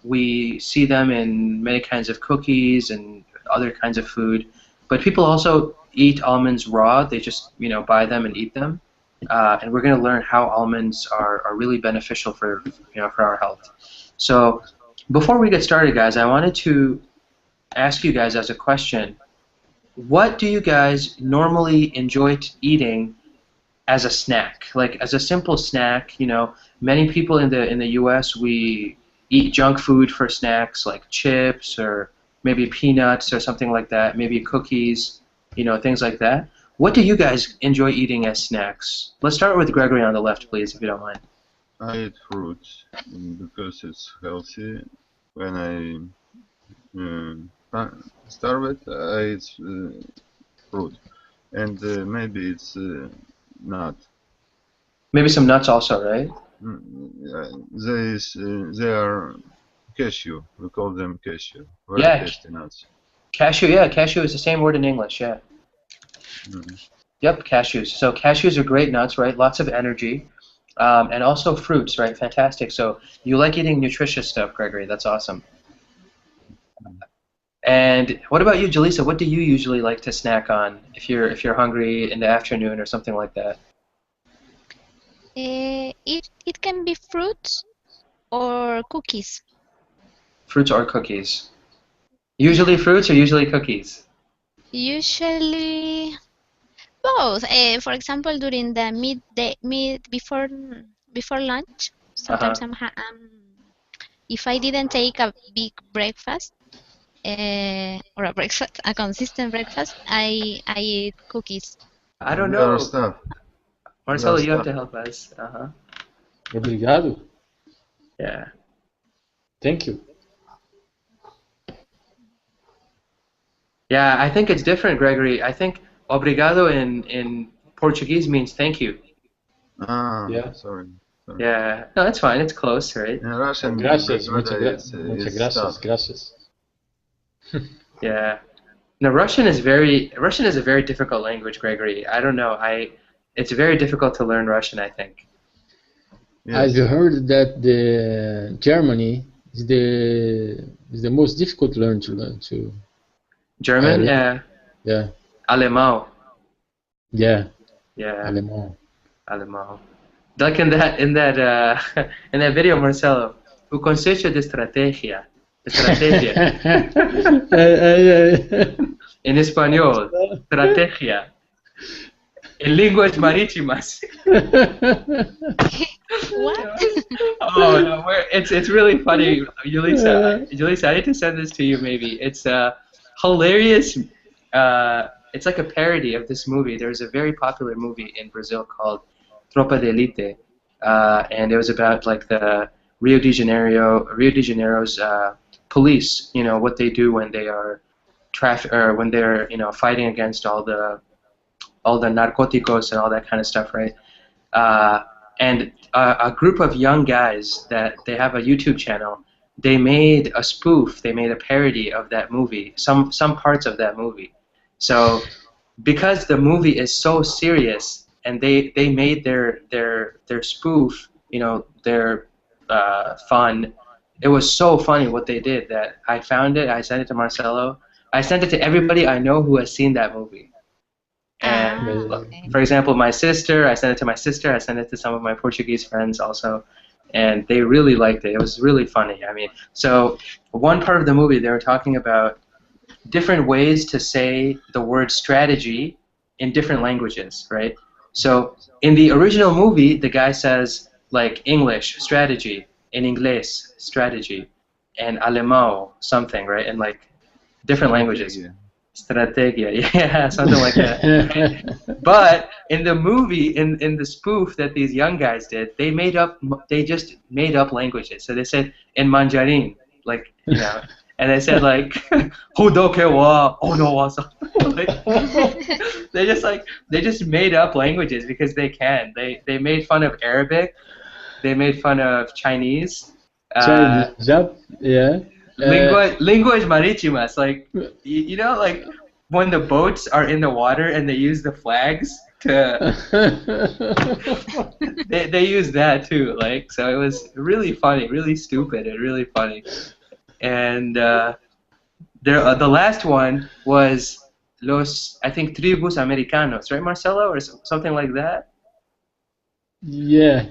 We see them in many kinds of cookies and other kinds of food, but people also eat almonds raw. They just buy them and eat them, and we're going to learn how almonds are really beneficial for for our health. So before we get started, guys, I wanted to ask you guys as a question. What do you guys normally enjoy eating as a snack? Like as a simple snack, many people in the U.S. we eat junk food for snacks like chips or maybe peanuts or something like that, maybe cookies, things like that. What do you guys enjoy eating as snacks? Let's start with Gregory on the left, please, if you don't mind. I eat fruits because it's healthy. When starve it, I eat fruit, and maybe it's nut. Maybe some nuts also, right? They are cashew. We call them cashew. Very Yeah, tasty nuts. cashew. Yeah, cashew is the same word in English. Yeah. Yep, cashews. So cashews are great nuts, right? Lots of energy. And also fruits, right? Fantastic. So you like eating nutritious stuff, Gregory. That's awesome. And what about you, Jaleesa? What do you usually like to snack on if you're hungry in the afternoon or something like that? It can be fruits or cookies. Fruits or cookies? Usually fruits or usually cookies? Usually both. For example, during the before lunch, Uh-huh. sometimes if I didn't take a big breakfast, or a consistent breakfast, I eat cookies. I don't A lot of know. stuff. A lot Marcelo, of you have stuff. to help us. Uh-huh. Obrigado. Yeah. Thank you. Yeah, I think it's different, Gregory. I think obrigado in Portuguese means thank you. Ah, Yeah. sorry. Yeah. No, that's fine. It's close, right? In Russian, Gracias. brigada Muchas is gracias. stuff. Gracias. Yeah. No, Russian is a very difficult language, Gregory. I don't know. It's very difficult to learn Russian, I think. I've Yes. heard that the Germany is the most difficult to learn to German? learn. Yeah. Yeah. Alemão. Yeah. Yeah. Alemão. Alemão. Like in that video, Marcelo, o conceito de estratégia. Estratégia. En español, estrategia. En lenguas marítimas. What? Oh no, it's really funny, Julissa. Julissa, I need to send this to you. Maybe it's hilarious. It's like a parody of this movie. There's a very popular movie in Brazil called Tropa de Elite, and it was about like the Rio de Janeiro's police. You know what they do when they are when they're fighting against all the narcoticos and all that kind of stuff, right? Uh, and a group of young guys that they have a YouTube channel. They made a spoof. They made a parody of that movie. Some parts of that movie. So because the movie is so serious, and they made their spoof, their fun. It was so funny what they did that I found it. I sent it to Marcelo. I sent it to everybody I know who has seen that movie. And Okay. for example, my sister, I sent it to my sister. I sent it to some of my Portuguese friends also, and they really liked it. It was really funny. I mean, so one part of the movie they were talking about different ways to say the word strategy in different languages, right? So in the original movie, the guy says like English strategy, in Inglés strategy, and Alemão something, right? And like different languages. Strategia, yeah, something like that. But in the movie, in the spoof that these young guys did, they just made up languages. So they said in Mandarin, like, and they said like, Hodoke wa ono wa like, they just made up languages because they can. They made fun of Arabic, they made fun of Chinese. Yeah. Linguas marítimas, like like when the boats are in the water and they use the flags to they use that too, like, so it was really funny, really stupid and really funny. And the last one was I think tribus americanos, right, Marcelo, or something like that. Yeah.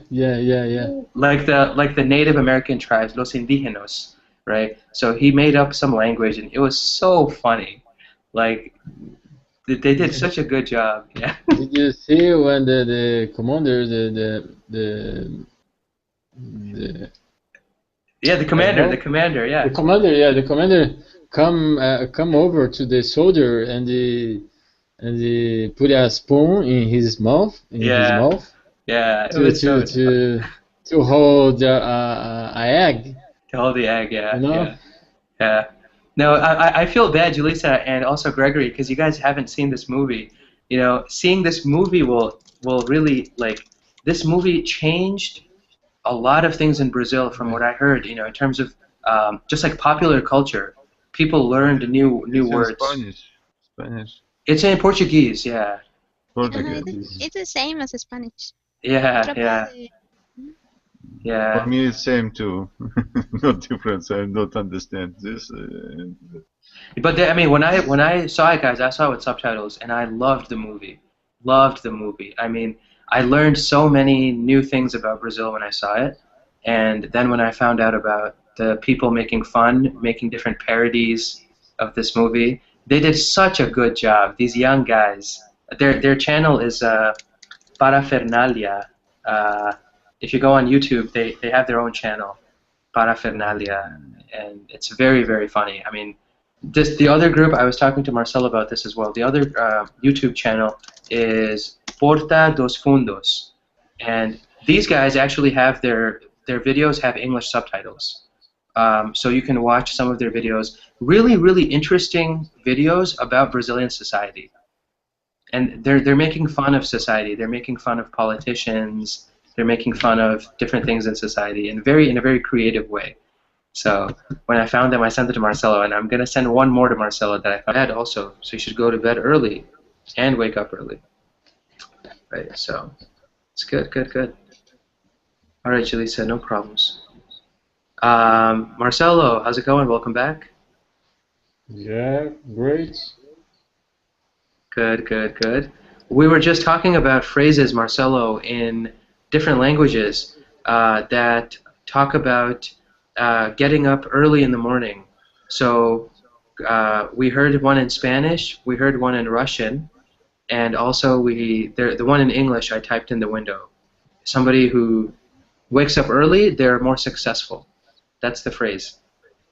Like the Native American tribes, los indígenas, right? So he made up some language, and it was so funny. Like, they did such a good job. Yeah. Did you see when the commander, Yeah, the commander, yeah. The commander come over to the soldier and he put a spoon in his mouth, Yeah, it was to hold a egg. to hold the egg, yeah, You know? yeah. No, I feel bad, Julissa, and also Gregory, because you guys haven't seen this movie. Seeing this movie will really, like, this movie changed a lot of things in Brazil from what I heard, in terms of just like popular culture. People learned new words. Spanish. It's in Portuguese, yeah. Portuguese. It's the same as Spanish. Yeah. For me, it's same too. Not different. I don't understand this. But I mean, when I saw it, guys, I saw it with subtitles, and I loved the movie. Loved the movie. I mean, I learned so many new things about Brazil when I saw it, And then when I found out about the people making fun, making different parodies of this movie, they did such a good job. These young guys, their channel is Parafernalia. If you go on YouTube, they have their own channel, Parafernalia, and it's very, very funny. I mean, the other group, I was talking to Marcelo about this as well. The other YouTube channel is Porta dos Fundos, and these guys actually have their videos have English subtitles. So you can watch some of their videos. Really, really interesting videos about Brazilian society. And they're making fun of society. They're making fun of politicians. They're making fun of different things in society in a very creative way. So when I found them, I sent it to Marcelo, and I'm gonna send one more to Marcelo that I found bed also. So you should go to bed early and wake up early. Right. So it's good, good, good. All right, Julissa, no problems. Marcelo, how's it going? Welcome back. Yeah, great. Good, good, good. We were just talking about phrases, Marcelo, in different languages that talk about getting up early in the morning. So we heard one in Spanish, we heard one in Russian, and also the one in English I typed in the window. Somebody who wakes up early, they're more successful. That's the phrase.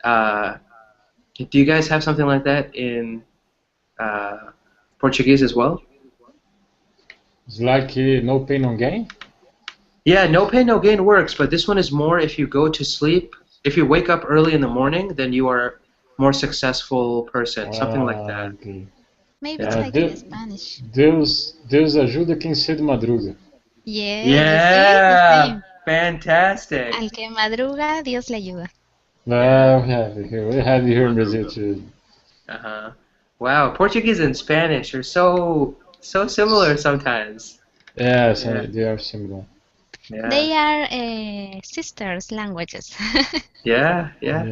Do you guys have something like that in Portuguese as well? It's like no pain, no gain. Yeah, no pain, no gain works, but this one is more if you go to sleep, if you wake up early in the morning, then you are more successful person, something like that. Okay. Maybe it's Yeah. like in Spanish. Deus ajuda quem cedo madruga. Yeah, you see, the Yeah, same. fantastic. Al que madruga, Dios le ayuda. Well, we have it here in Brazil too. Uh-huh. Wow, Portuguese and Spanish are so similar sometimes. Yes, Yeah. they are similar. Yeah. They are sisters languages. Yeah, yeah.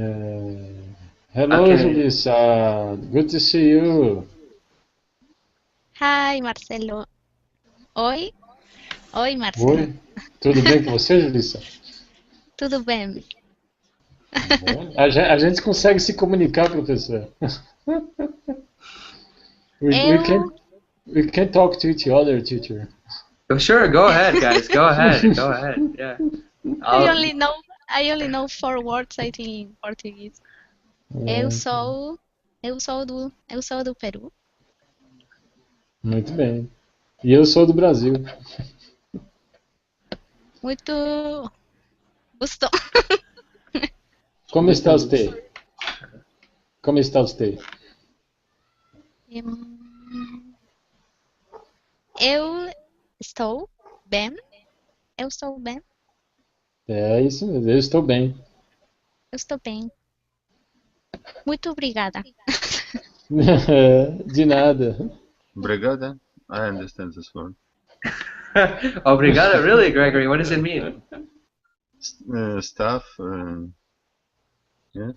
Hello, Okay. Julissa. Good to see you. Hi, Marcelo. Oi, Marcelo. Oi, tudo bem com você, Julissa? Tudo bem? A gente consegue se comunicar, professor. Eu, we can talk to each other, teacher. Oh, sure, go ahead, guys. Go ahead. Go ahead. Yeah. I only know 4 words, I think, in Portuguese. Eu sou do Peru. Muito bem. E eu sou do Brasil. Muito gusto. Como está você? Como está você? Eu estou bem. Eu estou bem. É isso mesmo, eu estou bem. Eu estou bem. Muito obrigada. De nada. Obrigada. I understand this word. Obrigado, really, Gregory? What does it mean? Stuff. Yeah.